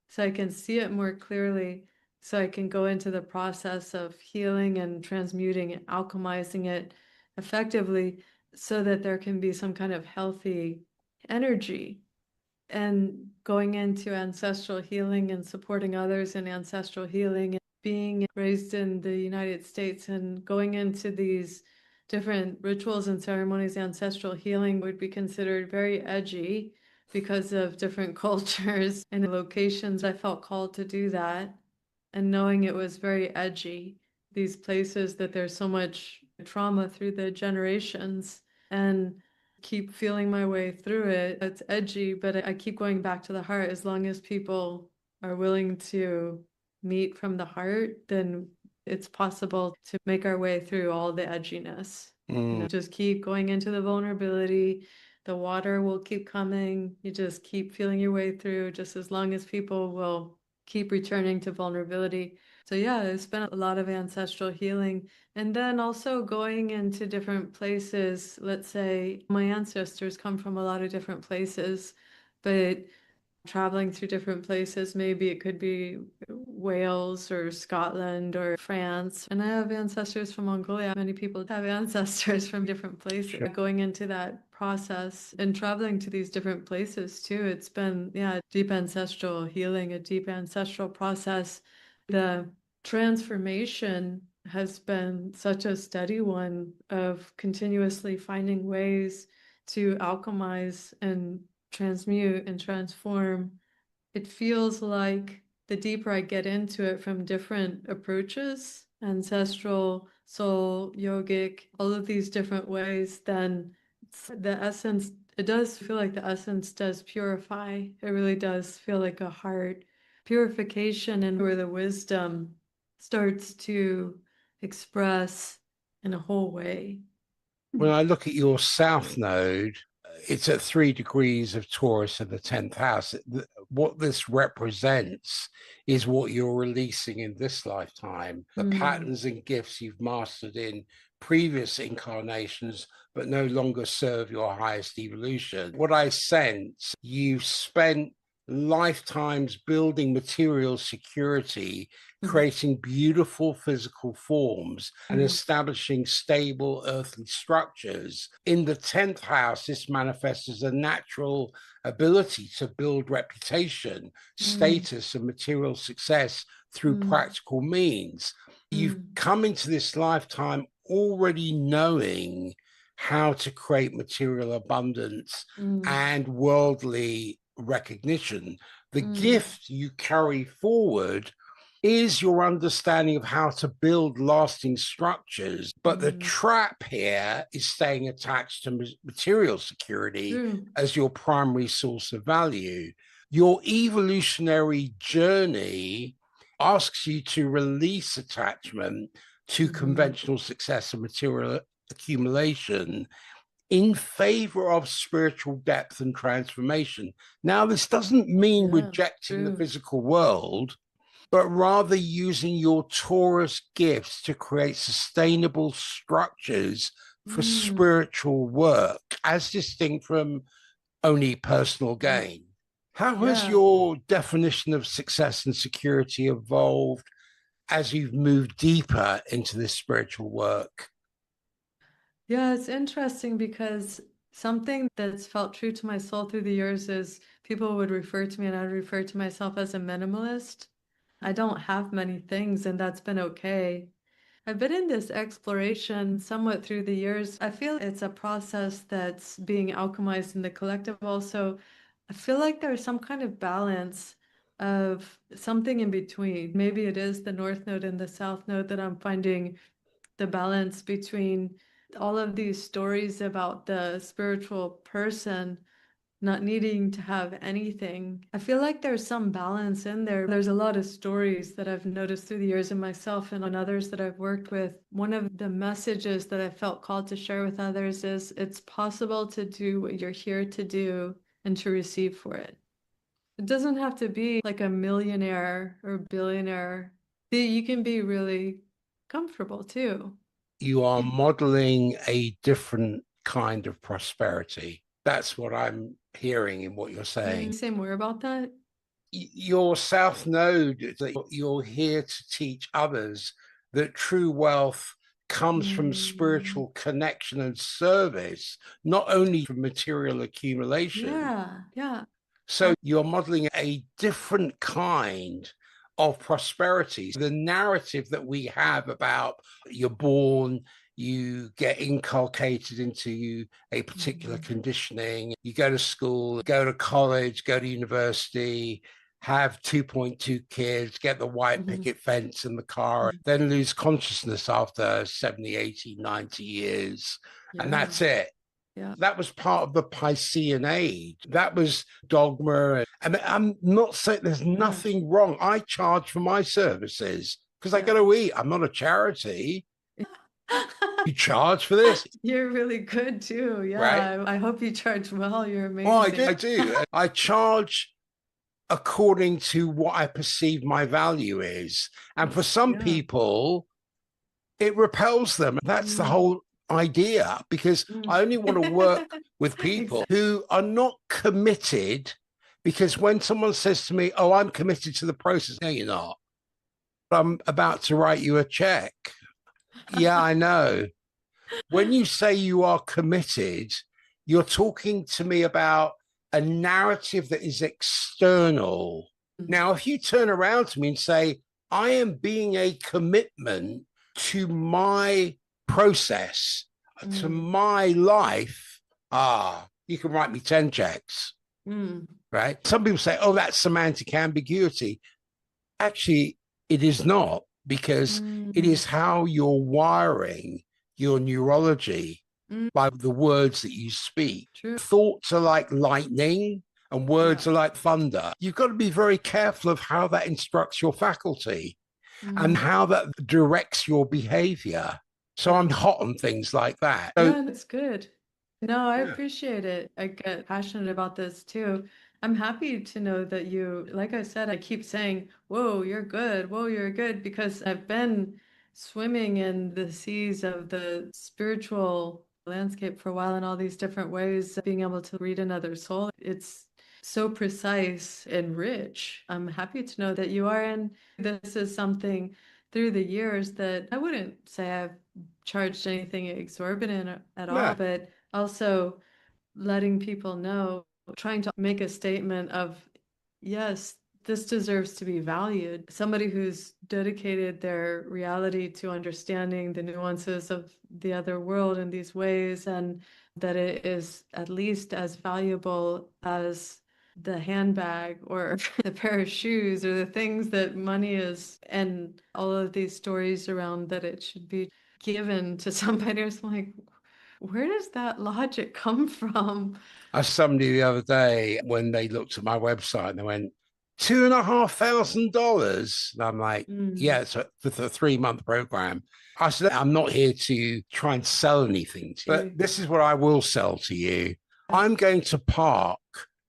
so I can see it more clearly, so I can go into the process of healing and transmuting and alchemizing it effectively so that there can be some kind of healthy energy. And going into ancestral healing and supporting others in ancestral healing, and being raised in the United States and going into these different rituals and ceremonies, ancestral healing would be considered very edgy because of different cultures and locations. I felt called to do that, and knowing it was very edgy, these places that there's so much trauma through the generations, and keep feeling my way through it. It's edgy, but I keep going back to the heart. As long as people are willing to meet from the heart, then it's possible to make our way through all the edginess. Just keep going into the vulnerability. The water will keep coming. You just keep feeling your way through, just as long as people will keep returning to vulnerability. So yeah, it's been a lot of ancestral healing. And then also going into different places. Let's say my ancestors come from a lot of different places, but traveling through different places. Maybe it could be Wales or Scotland or France. And I have ancestors from Mongolia. Many people have ancestors from different places. Sure. Going into that process and traveling to these different places too, it's been, yeah, deep ancestral healing, a deep ancestral process. The transformation has been such a steady one of continuously finding ways to alchemize and transmute and transform. It feels like the deeper I get into it from different approaches, ancestral, soul, yogic, all of these different ways, then the essence, it does feel like the essence does purify. It really does feel like a heart purification, and where the wisdom starts to express in a whole way. When I look at your south node, it's at 3 degrees of Taurus in the 10th house. What this represents is what you're releasing in this lifetime, the patterns and gifts you've mastered in previous incarnations, but no longer serve your highest evolution. What I sense, you've spent lifetimes building material security, creating beautiful physical forms and establishing stable earthly structures. In the 10th house, this manifests as a natural ability to build reputation, status, and material success through practical means. You've come into this lifetime already knowing how to create material abundance and worldly recognition. The gift you carry forward is your understanding of how to build lasting structures. But the trap here is staying attached to material security as your primary source of value. Your evolutionary journey asks you to release attachment to conventional success and material accumulation in favor of spiritual depth and transformation. Now, this doesn't mean rejecting the physical world, but rather using your Taurus gifts to create sustainable structures for spiritual work, as distinct from only personal gain. How has your definition of success and security evolved as you've moved deeper into this spiritual work? Yeah, it's interesting because something that's felt true to my soul through the years is people would refer to me, and I'd refer to myself as a minimalist. I don't have many things, and that's been okay. I've been in this exploration somewhat through the years. I feel it's a process that's being alchemized in the collective also. I feel like there's some kind of balance of something in between. Maybe it is the North Node and the South Node that I'm finding the balance between all of these stories about the spiritual person not needing to have anything. I feel like there's some balance in there. There's a lot of stories that I've noticed through the years in myself and on others that I've worked with. One of the messages that I felt called to share with others is it's possible to do what you're here to do and to receive for it. It doesn't have to be like a millionaire or billionaire. You can be really comfortable too. You are modeling a different kind of prosperity. That's what I'm hearing in what you're saying. Say more about that. Your South Node, that you're here to teach others that true wealth comes from spiritual connection and service, not only from material accumulation. Yeah. So you're modeling a different kind of prosperity. The narrative that we have about you're born, you get inculcated into a particular conditioning, you go to school, go to college, go to university, have 2.2 kids, get the white picket fence in the car, then lose consciousness after 70, 80, 90 years. And that's it. Yeah. That was part of the Piscean age. That was dogma. And I'm not saying there's nothing wrong. I charge for my services because I got to eat. I'm not a charity. You charge for this, You're really good too. right? Yeah, I hope you charge well. You're Well, I do. amazing. I do. I charge according to what I perceive my value is. And for some Yeah. people, it repels them. That's the Mm, whole idea, because mm. I only want to work with people Exactly. who are not committed. Because when someone says to me, "Oh, I'm committed to the process," no, you're not. I'm about to write you a check. Yeah, I know. When you say you are committed, you're talking to me about a narrative that is external. Now, if you turn around to me and say, I am being a commitment to my process, to Mm, my life, you can write me 10 checks, mm, right? Some people say, oh, that's semantic ambiguity. Actually, it is not, because it mm, is how you're wiring your neurology mm. by the words that you speak. True. Thoughts are like lightning and Yeah. words are like thunder. You've got to be very careful of how that instructs your faculty and Mm, how that directs your behavior. So yeah. I'm hot on things like that. So, Yeah, that's good. No, I yeah. appreciate it. I get passionate about this too. I'm happy to know that you, like I said, I keep saying, whoa, you're good. Whoa, you're good. Because I've been swimming in the seas of the spiritual landscape for a while in all these different ways, being able to read another soul. It's so precise and rich. I'm happy to know that you are. And this is something through the years that I wouldn't say I've charged anything exorbitant at all, No. but also letting people know, trying to make a statement of, yes, this deserves to be valued. Somebody who's dedicated their reality to understanding the nuances of the other world in these ways, and that it is at least as valuable as the handbag or the pair of shoes or the things that money is, and all of these stories around that it should be given to somebody. Or something like, where does that logic come from? I asked somebody the other day when they looked at my website and they went, $2,500. And I'm like, Mm, yeah, it's for the 3-month program. I said, I'm not here to try and sell anything to you, but gee, this is what I will sell to you. yeah. I'm going to park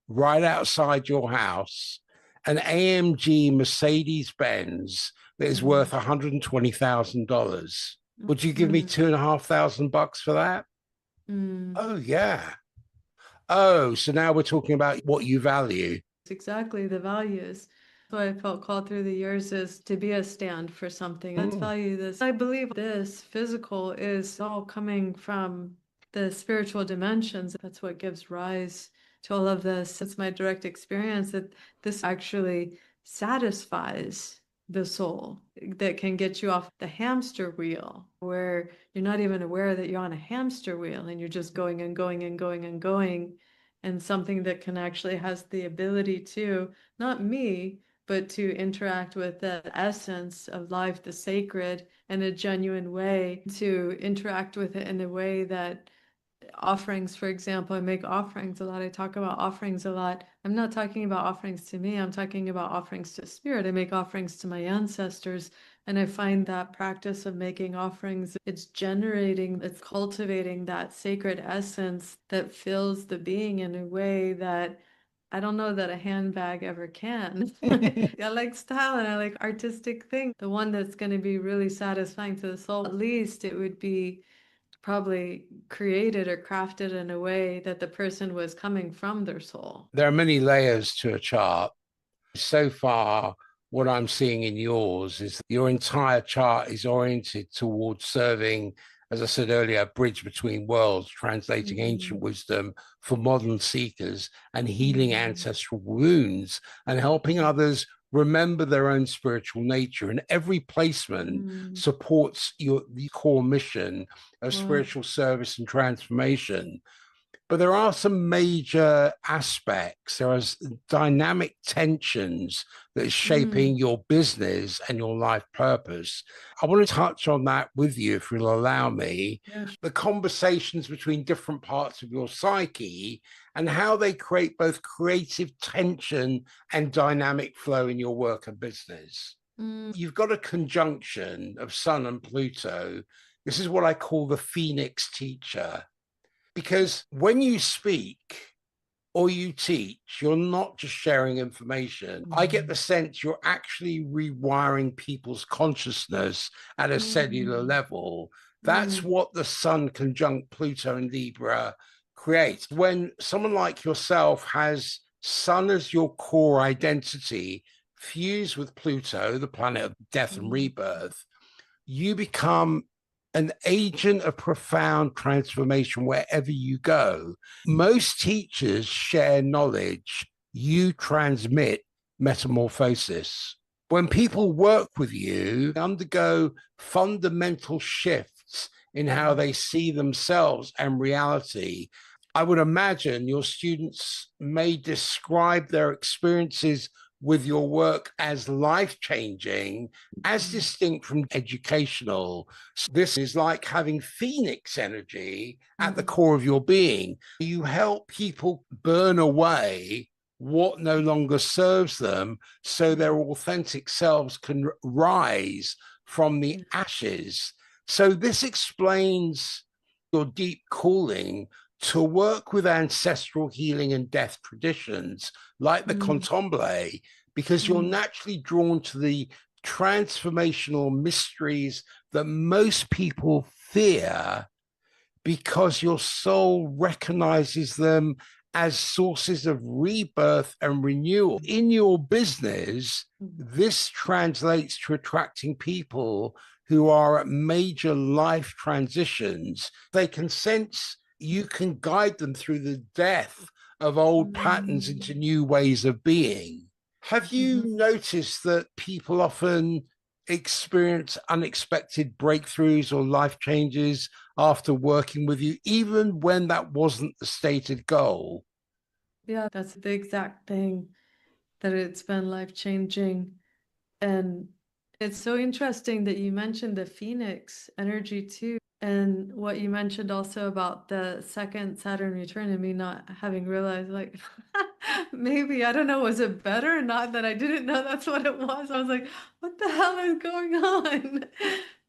right outside your house an AMG Mercedes Benz that is worth Mm, $120,000. Would you give me mm, $2,500 for that? mm. Oh, yeah. Oh, so now we're talking about what you value. It's exactly the values. What I felt called through the years is to be a stand for something. Let's Mm. value this. I believe this physical is all coming from the spiritual dimensions. That's what gives rise to all of this. It's my direct experience that this actually satisfies the soul, that can get you off the hamster wheel, where you're not even aware that you're on a hamster wheel and you're just going and going and going and going, and something that can actually has the ability to, not me, but to interact with the essence of life, the sacred, in a genuine way, to interact with it in a way that offerings, for example, I make offerings a lot. I talk about offerings a lot. I'm not talking about offerings to me. I'm talking about offerings to spirit. I make offerings to my ancestors. And I find that practice of making offerings, it's generating, it's cultivating that sacred essence that fills the being in a way that I don't know that a handbag ever can. I like style and I like artistic things. The one that's going to be really satisfying to the soul, at least it would be probably created or crafted in a way that the person was coming from their soul. There are many layers to a chart. So far, what I'm seeing in yours is your entire chart is oriented towards serving, as I said earlier, a bridge between worlds, translating ancient Mm, wisdom for modern seekers and healing mm, ancestral wounds and helping others remember their own spiritual nature. And every placement mm. supports the core mission of Well, spiritual service and transformation. But there are some major aspects. There are dynamic tensions that is shaping mm, your business and your life purpose. I want to touch on that with you, if you'll allow me. yeah, The conversations between different parts of your psyche and how they create both creative tension and dynamic flow in your work and business. mm, You've got a conjunction of Sun and Pluto. This is what I call the Phoenix teacher. Because when you speak or you teach, you're not just sharing information. I get the sense you're actually rewiring people's consciousness at a cellular Mm. level. That's Mm. what the Sun conjunct Pluto and Libra creates. When someone like yourself has Sun as your core identity, fused with Pluto, the planet of death and Mm. rebirth, you become an agent of profound transformation wherever you go. Most teachers share knowledge, you transmit metamorphosis. When people work with you, they undergo fundamental shifts in how they see themselves and reality. I would imagine your students may describe their experiences with your work as life changing, as distinct from educational. This is like having Phoenix energy at the Mm. core of your being. You help people burn away what no longer serves them so their authentic selves can rise from the ashes. So, this explains your deep calling to work with ancestral healing and death traditions like the Mm. Contemple, because you're Mm. naturally drawn to the transformational mysteries that most people fear because your soul recognizes them as sources of rebirth and renewal. In your business, Mm. this translates to attracting people who are at major life transitions. They can sense you can guide them through the death of old patterns Mm. into new ways of being. Have you Mhm. noticed that people often experience unexpected breakthroughs or life changes after working with you, even when that wasn't the stated goal? Yeah, that's the exact thing, that it's been life changing. And it's so interesting that you mentioned the Phoenix energy too. And what you mentioned also about the second Saturn return and me not having realized, like, maybe, I don't know, was it better or not that I didn't know that's what it was? I was like, what the hell is going on?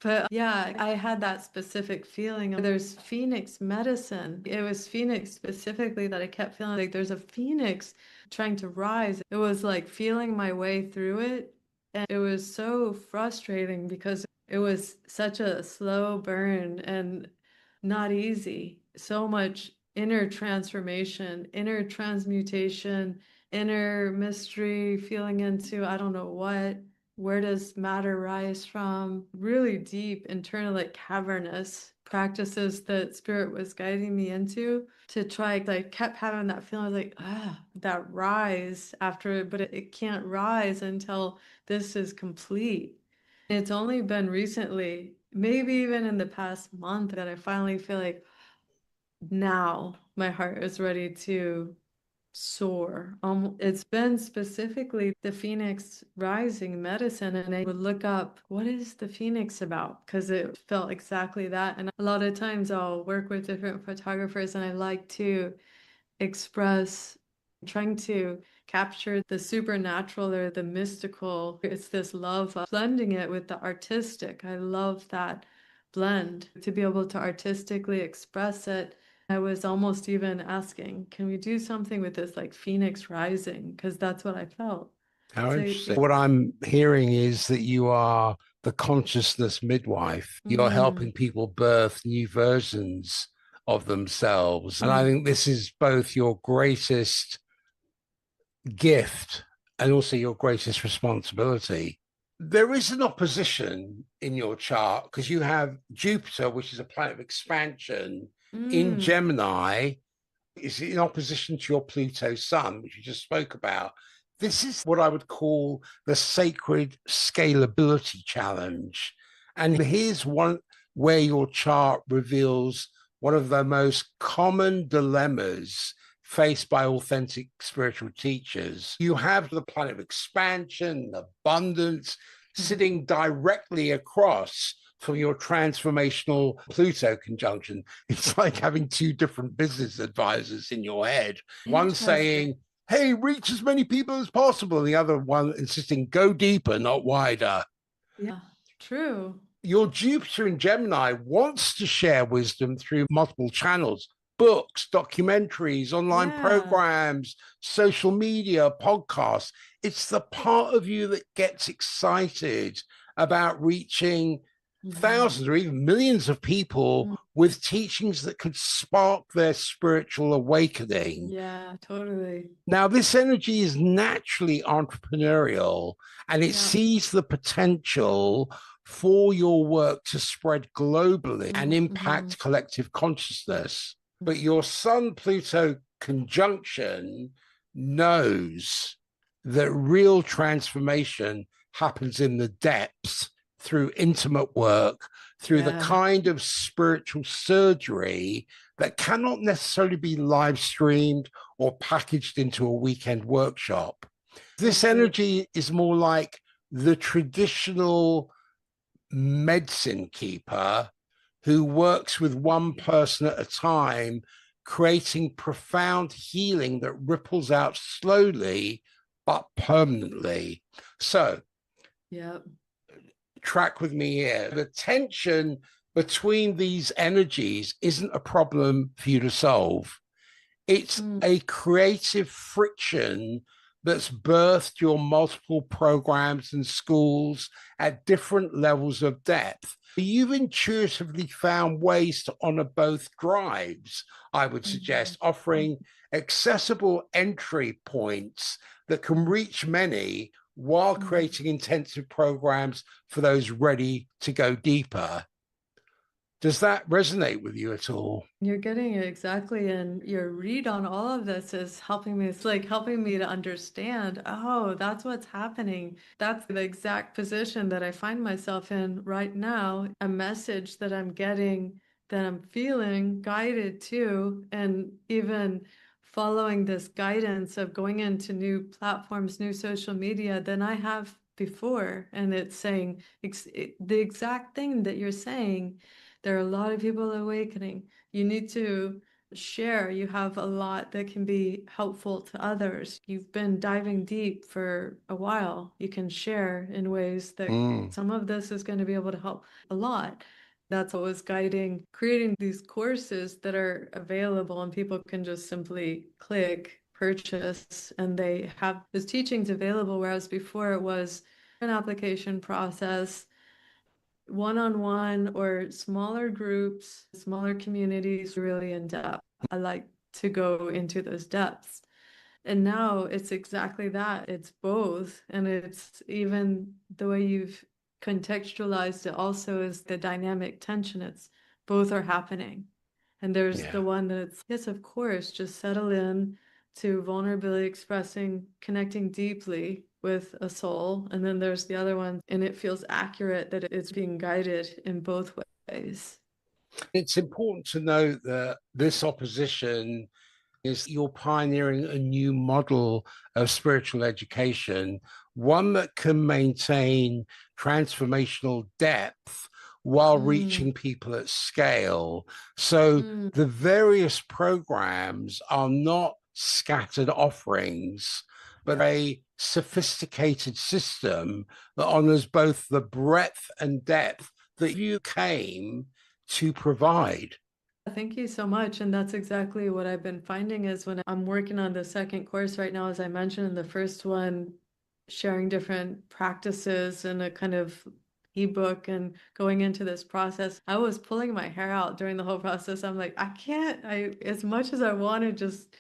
But yeah, I had that specific feeling. There's Phoenix medicine. It was Phoenix specifically that I kept feeling like there's a Phoenix trying to rise. It was like feeling my way through it. And it was so frustrating because it was such a slow burn and not easy. So much inner transformation, inner transmutation, inner mystery, feeling into I don't know what. Where does matter rise from? Really deep, internal, like cavernous practices that spirit was guiding me into to try. Like, kept having that feeling like, that rise after it, but it can't rise until this is complete. It's only been recently, maybe even in the past month, that I finally feel like now my heart is ready to soar. It's been specifically the Phoenix rising medicine, and I would look up what is the Phoenix about because it felt exactly that. And a lot of times I'll work with different photographers, and I like to express, trying to capture the supernatural or the mystical. It's this love of blending it with the artistic. I love that blend to be able to artistically express it. I was almost even asking, can we do something with this like Phoenix rising? Because that's what I felt. How So, interesting. What I'm hearing is that you are the consciousness midwife. You're mm, helping people birth new versions of themselves. And I mm, think this is both your greatest gift and also your greatest responsibility. There is an opposition in your chart because you have Jupiter, which is a planet of expansion in mm, Gemini, is in opposition to your Pluto sun, which you just spoke about. This is what I would call the sacred scalability challenge. And here's one where your chart reveals one of the most common dilemmas faced by authentic spiritual teachers. You have the planet of expansion, abundance, mm. sitting directly across from your transformational Pluto conjunction. It's like having two different business advisors in your head. One Interesting. saying, hey, reach as many people as possible. And the other one insisting, go deeper, not wider. Yeah, true. Your Jupiter in Gemini wants to share wisdom through multiple channels: books, documentaries, online Yeah. programs, social media, podcasts. It's the part of you that gets excited about reaching Mhm. thousands or even millions of people Mm. with teachings that could spark their spiritual awakening. Yeah, totally. Now, this energy is naturally entrepreneurial and it Yeah. sees the potential for your work to spread globally and Mm-hmm. impact collective consciousness. But your Sun Pluto conjunction knows that real transformation happens in the depths through intimate work, through the Yeah. kind of spiritual surgery that cannot necessarily be live streamed or packaged into a weekend workshop. This That's it. energy is more like the traditional medicine keeper who works with one person at a time, creating profound healing that ripples out slowly but permanently. So, Yep. track with me here. The tension between these energies isn't a problem for you to solve. It's Mm. a creative friction that's birthed your multiple programs and schools at different levels of depth. You've intuitively found ways to honor both drives, I would Mhm. suggest, offering accessible entry points that can reach many while Mhm. creating intensive programs for those ready to go deeper. Does that resonate with you at all? You're getting it exactly, and your read on all of this is helping me. It's like helping me to understand, oh, that's what's happening. That's the exact position that I find myself in right now. A message that I'm getting, that I'm feeling guided to, and even following this guidance of going into new platforms, new social media than I have before. And it's saying the exact thing that you're saying. There are a lot of people awakening. You need to share. You have a lot that can be helpful to others. You've been diving deep for a while. You can share in ways that Mm. some of this is going to be able to help a lot. That's what was guiding creating these courses that are available and people can just simply click, purchase, and they have those teachings available, whereas before it was an application process, one-on-one or smaller groups, smaller communities, really in depth. I like to go into those depths. And now it's exactly that. It's both. And it's even the way you've contextualized it also is the dynamic tension. It's both are happening. And there's Yeah. the one that's, yes, of course, just settle in to vulnerability expressing, connecting deeply with a soul. And then there's the other one, and it feels accurate that it's being guided in both ways. It's important to note that this opposition is you're pioneering a new model of spiritual education, one that can maintain transformational depth while Mm, reaching people at scale. So mm, the various programs are not scattered offerings, but yeah. a sophisticated system that honors both the breadth and depth that you came to provide. Thank you so much. And that's exactly what I've been finding is when I'm working on the second course right now, as I mentioned in the first one, sharing different practices and a kind of ebook and going into this process, I was pulling my hair out during the whole process. I'm like, I can't, as much as I want to just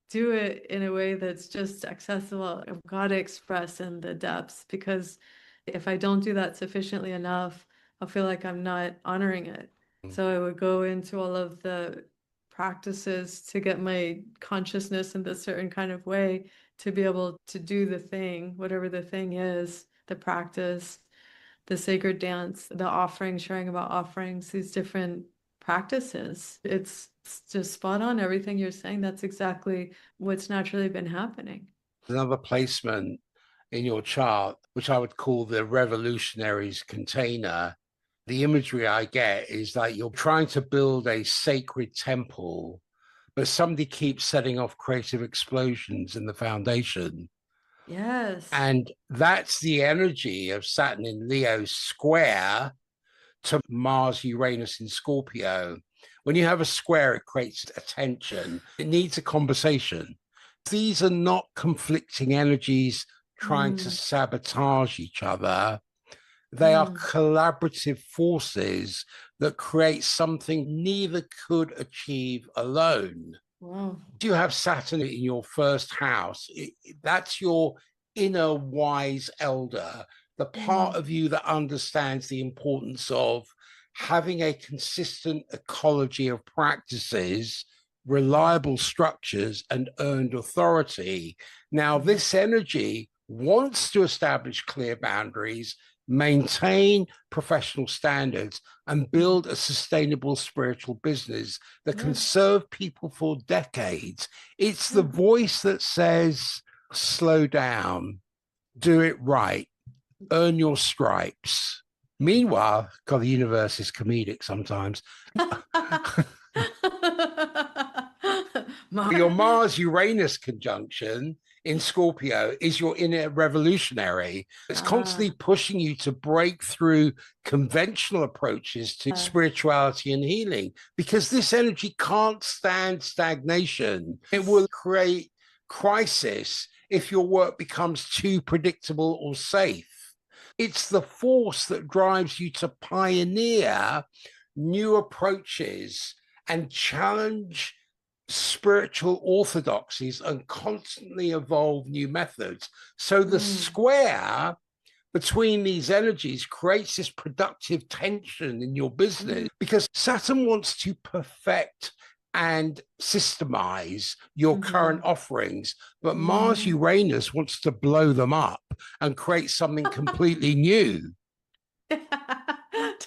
do it in a way that's just accessible, I've got to express in the depths because if I don't do that sufficiently enough, I'll feel like I'm not honoring it. So I would go into all of the practices to get my consciousness in this certain kind of way to be able to do the thing, whatever the thing is, the practice, the sacred dance, the offering, sharing about offerings, these different practices. It's just spot on everything you're saying. That's exactly what's naturally been happening. Another placement in your chart, which I would call the revolutionaries container. The imagery I get is like you're trying to build a sacred temple, but somebody keeps setting off creative explosions in the foundation. Yes. And that's the energy of Saturn in Leo square to Mars, Uranus in Scorpio. When you have a square, it creates a tension. It needs a conversation. These are not conflicting energies trying to Mm, sabotage each other. They are mm, collaborative forces that create something neither could achieve alone. wow. You have Saturn in your first house. That's your inner wise elder, the part Mm, of you that understands the importance of having a consistent ecology of practices, reliable structures, and earned authority. Now, mhm, this energy wants to establish clear boundaries, maintain professional standards, and mm. build a sustainable spiritual business that can Yeah, serve people for decades. It's the yeah. voice that says, slow down, do it right, earn your stripes. Meanwhile, God, the universe is comedic sometimes. Your My, Mars Uranus conjunction in Scorpio is your inner revolutionary. It's constantly ah, pushing you to break through conventional approaches to spirituality and healing because this energy can't stand stagnation. It will create crisis if your work becomes too predictable or safe. It's the force that drives you to pioneer new approaches and challenge spiritual orthodoxies and constantly evolve new methods. So the mm, square between these energies creates this productive tension in your mm, business because Saturn wants to perfect and systemize your current mhm, offerings, but Mars mhm. Uranus wants to blow them up and create something completely new.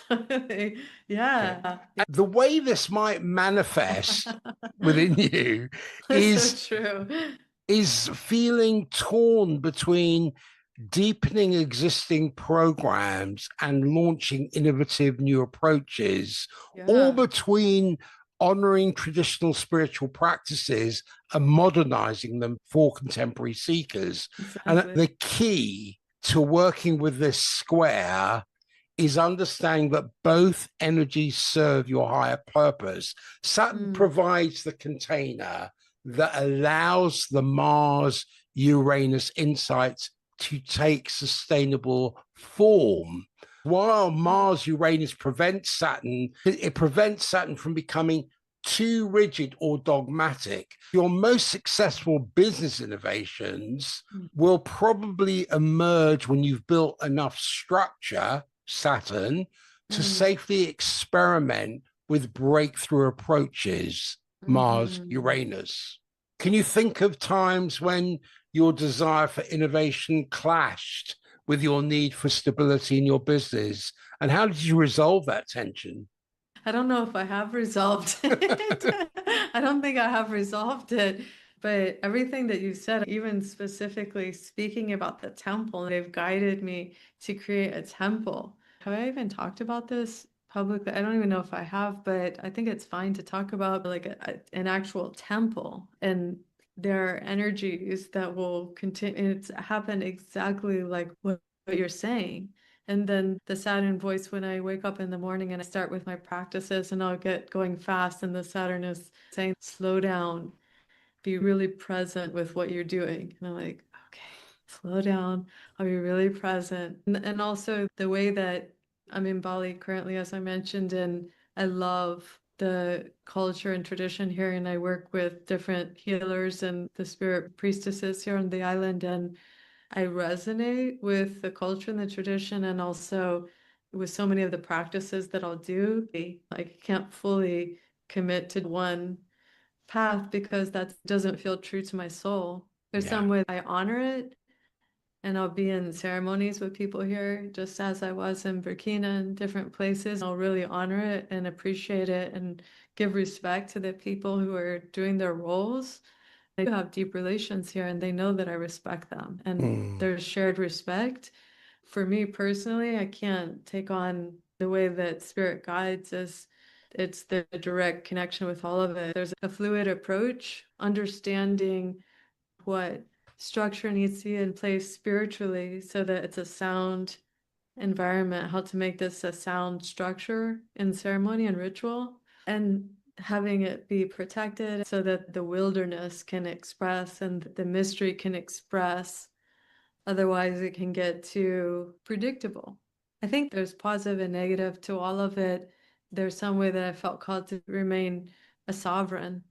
Totally. Okay. Yeah. And the way this might manifest within you That's so is true. feeling torn between deepening existing programs and launching innovative new approaches, or Yeah, between honoring traditional spiritual practices and modernizing them for contemporary seekers. And exactly. the key to working with this square is understanding that both energies serve your higher purpose. Saturn Mm, provides the container that allows the Mars Uranus insights to take sustainable form. While Mars Uranus prevents Saturn, it prevents Saturn from becoming too rigid or dogmatic. Your most successful business innovations mm, will probably emerge when you've built enough structure, Saturn, to mm, safely experiment with breakthrough approaches, Mars, mhm. Uranus. Can you think of times when your desire for innovation clashed with your need for stability in your business? And how did you resolve that tension? I don't know if I have resolved it. I don't think I have resolved it. But everything that you said, even specifically speaking about the temple, they've guided me to create a temple. Have I even talked about this publicly? I don't even know if I have, but I think it's fine to talk about like an actual temple. And there are energies that will continue. It's happen exactly like what you're saying. And then the Saturn voice when I wake up in the morning and I start with my practices and I'll get going fast, and the Saturn is saying, slow down, be really present with what you're doing. And I'm like, okay, slow down, I'll be really present. And also the way that I'm in Bali currently, as I mentioned, and I love the culture and tradition here, and I work with different healers and the spirit priestesses here on the island, and I resonate with the culture and the tradition, and also with so many of the practices that I'll do. Like, I can't fully commit to one path because that doesn't feel true to my soul. There's Yeah. some way I honor it, and I'll be in ceremonies with people here, just as I was in Burkina and different places. I'll really honor it and appreciate it and give respect to the people who are doing their roles. They have deep relations here and they know that I respect them and Mm. there's shared respect. For me personally, I can't take on the way that spirit guides us. It's the direct connection with all of it. There's a fluid approach, understanding what structure needs to be in place spiritually so that it's a sound environment, how to make this a sound structure in ceremony and ritual, and having it be protected so that the wilderness can express and the mystery can express. Otherwise, it can get too predictable. I think there's positive and negative to all of it. There's some way that I felt called to remain a sovereign.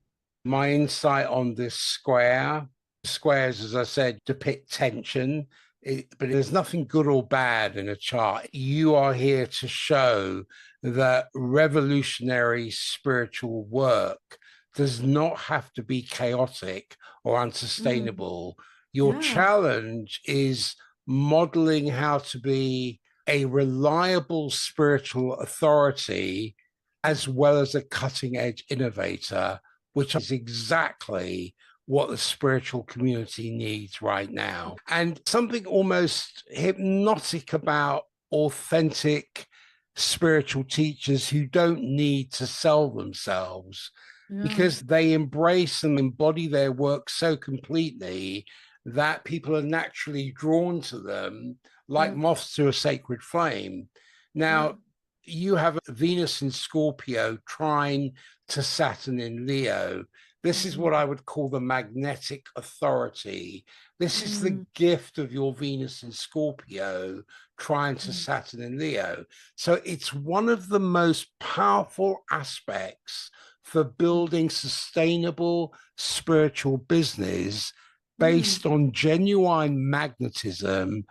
My insight on this square, squares, as I said, depict tension, but there's nothing good or bad in a chart. You are here to show that revolutionary spiritual work does not have to be chaotic or unsustainable. Your Yeah. challenge is modeling how to be a reliable spiritual authority as well as a cutting edge innovator, which is exactly what the spiritual community needs right now. And something almost hypnotic about authentic spiritual teachers who don't need to sell themselves Yeah. because they embrace and embody their work so completely that people are naturally drawn to them like Yeah. moths to a sacred flame. Yeah. Now, you have Venus in Scorpio trine to Saturn in Leo. This is what I would call the magnetic authority. This is the gift of your Venus in Scorpio trine to Saturn in Leo. So it's one of the most powerful aspects for building sustainable spiritual business based on genuine magnetism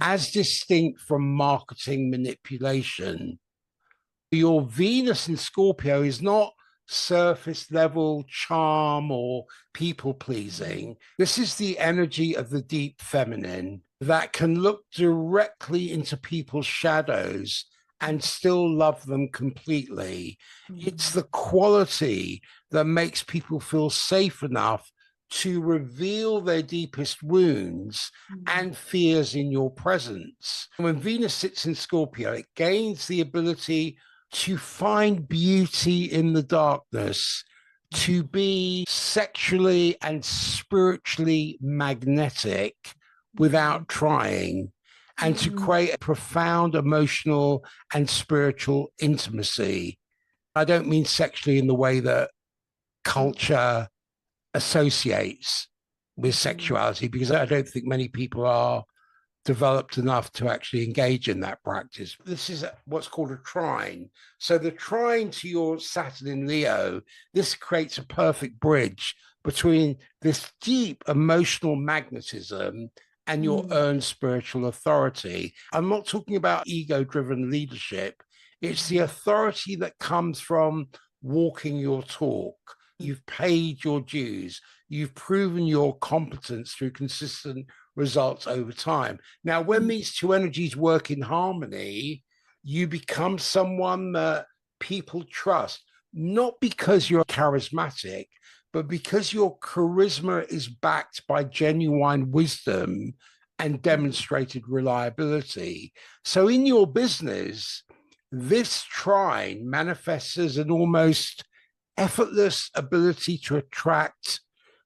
as distinct from marketing manipulation. Your Venus in Scorpio is not surface level charm or people pleasing. This is the energy of the deep feminine that can look directly into people's shadows and still love them completely. It's the quality that makes people feel safe enough to reveal their deepest wounds and fears in your presence. When Venus sits in Scorpio, it gains the ability to find beauty in the darkness, to be sexually and spiritually magnetic without trying, and to create a profound emotional and spiritual intimacy. I don't mean sexually in the way that culture associates with sexuality, because I don't think many people are developed enough to actually engage in that practice. This is what's called a trine. So the trine to your Saturn in Leo, this creates a perfect bridge between this deep emotional magnetism and your earned spiritual authority. I'm not talking about ego-driven leadership. It's the authority that comes from walking your talk. You've paid your dues. You've proven your competence through consistent results over time. Now, when these two energies work in harmony, you become someone that people trust, not because you're charismatic, but because your charisma is backed by genuine wisdom and demonstrated reliability. So in your business, this trine manifests as an almost effortless ability to attract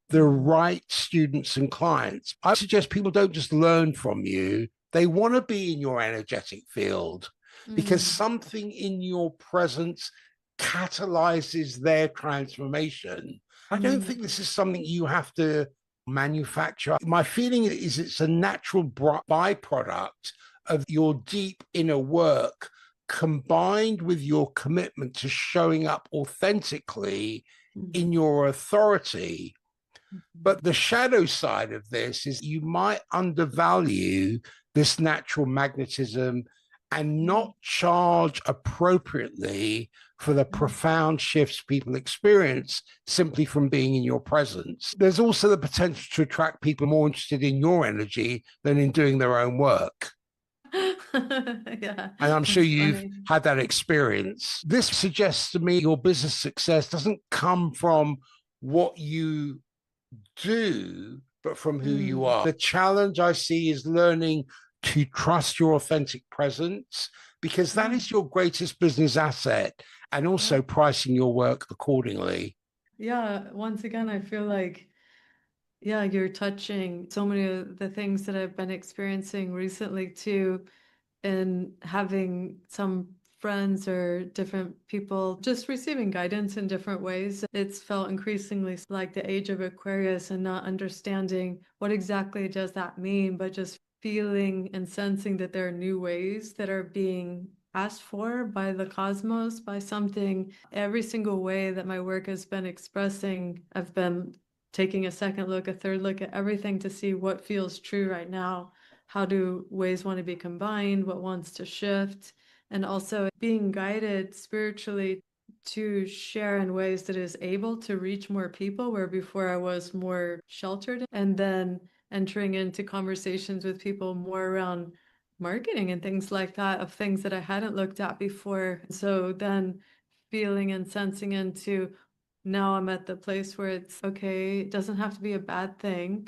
the right students and clients. I suggest people don't just learn from you, they want to be in your energetic field because something in your presence catalyzes their transformation. I don't think this is something you have to manufacture. My feeling is it's a natural byproduct of your deep inner work combined with your commitment to showing up authentically in your authority. But the shadow side of this is you might undervalue this natural magnetism and not charge appropriately for the profound shifts people experience simply from being in your presence. There's also the potential to attract people more interested in your energy than in doing their own work. Yeah, And I'm sure that's you've funny. had that experience. This suggests to me your business success doesn't come from what you do, but from who you are. The challenge I see is learning to trust your authentic presence because that is your greatest business asset, and also pricing your work accordingly. Yeah, once again, I feel like, yeah, you're touching so many of the things that I've been experiencing recently too. and having some friends or different people just receiving guidance in different ways. It's felt increasingly like the age of Aquarius and not understanding what exactly does that mean, but just feeling and sensing that there are new ways that are being asked for by the cosmos, by something. Every single way that my work has been expressing, I've been taking a second look, a third look at everything to see what feels true right now. How do ways want to be combined? What wants to shift? And also being guided spiritually to share in ways that is able to reach more people, where before I was more sheltered, and then entering into conversations with people more around marketing and things like that, of things that I hadn't looked at before. So then feeling and sensing into, now I'm at the place where it's okay, it doesn't have to be a bad thing,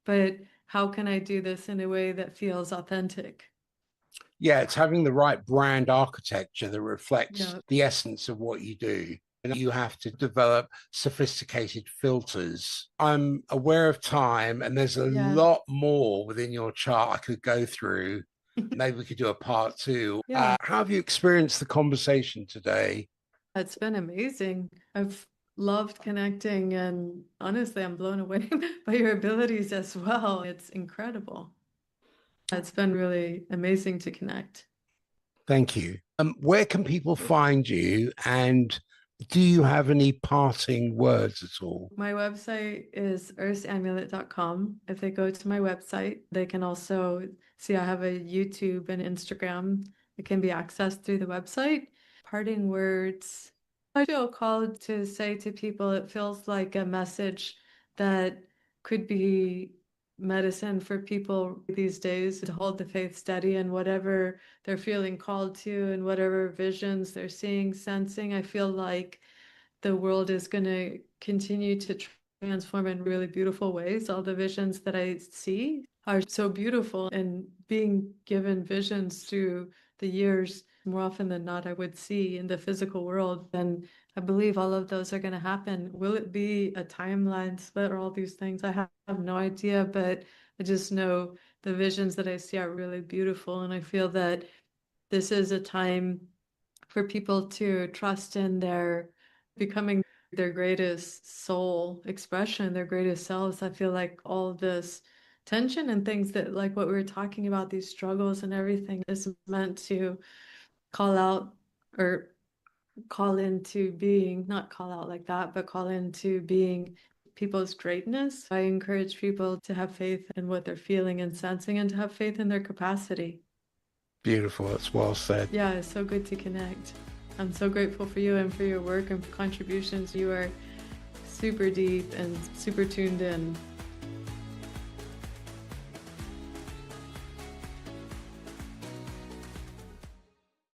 but how can I do this in a way that feels authentic? Yeah, it's having the right brand architecture that reflects Yeah. the essence of what you do. And you have to develop sophisticated filters. I'm aware of time, and there's a Yeah. lot more within your chart I could go through. Maybe we could do a part two. Yeah. How have you experienced the conversation today? It's been amazing. I've loved connecting, and honestly, I'm blown away by your abilities as well. It's incredible. It's been really amazing to connect. Thank you. Where can people find you, and do you have any parting words at all? My website is earthamulet.com. If they go to my website, they can also see I have a YouTube and Instagram. It can be accessed through the website. Parting words. I feel called to say to people, it feels like a message that could be medicine for people these days, to hold the faith steady in whatever they're feeling called to and whatever visions they're seeing, sensing. I feel like the world is going to continue to transform in really beautiful ways. All the visions that I see are so beautiful, and being given visions through the years, more often than not, I would see in the physical world. And I believe all of those are going to happen. Will it be a timeline split or all these things? I have no idea, but I just know the visions that I see are really beautiful. And I feel that this is a time for people to trust in their becoming their greatest soul expression, their greatest selves. I feel like all this tension and things that, like what we were talking about, these struggles and everything, is meant to call out or call into being, not call out like that, but call into being people's greatness. I encourage people to have faith in what they're feeling and sensing, and to have faith in their capacity. Beautiful. That's well said. Yeah, it's so good to connect. I'm so grateful for you and for your work and contributions. You are super deep and super tuned in.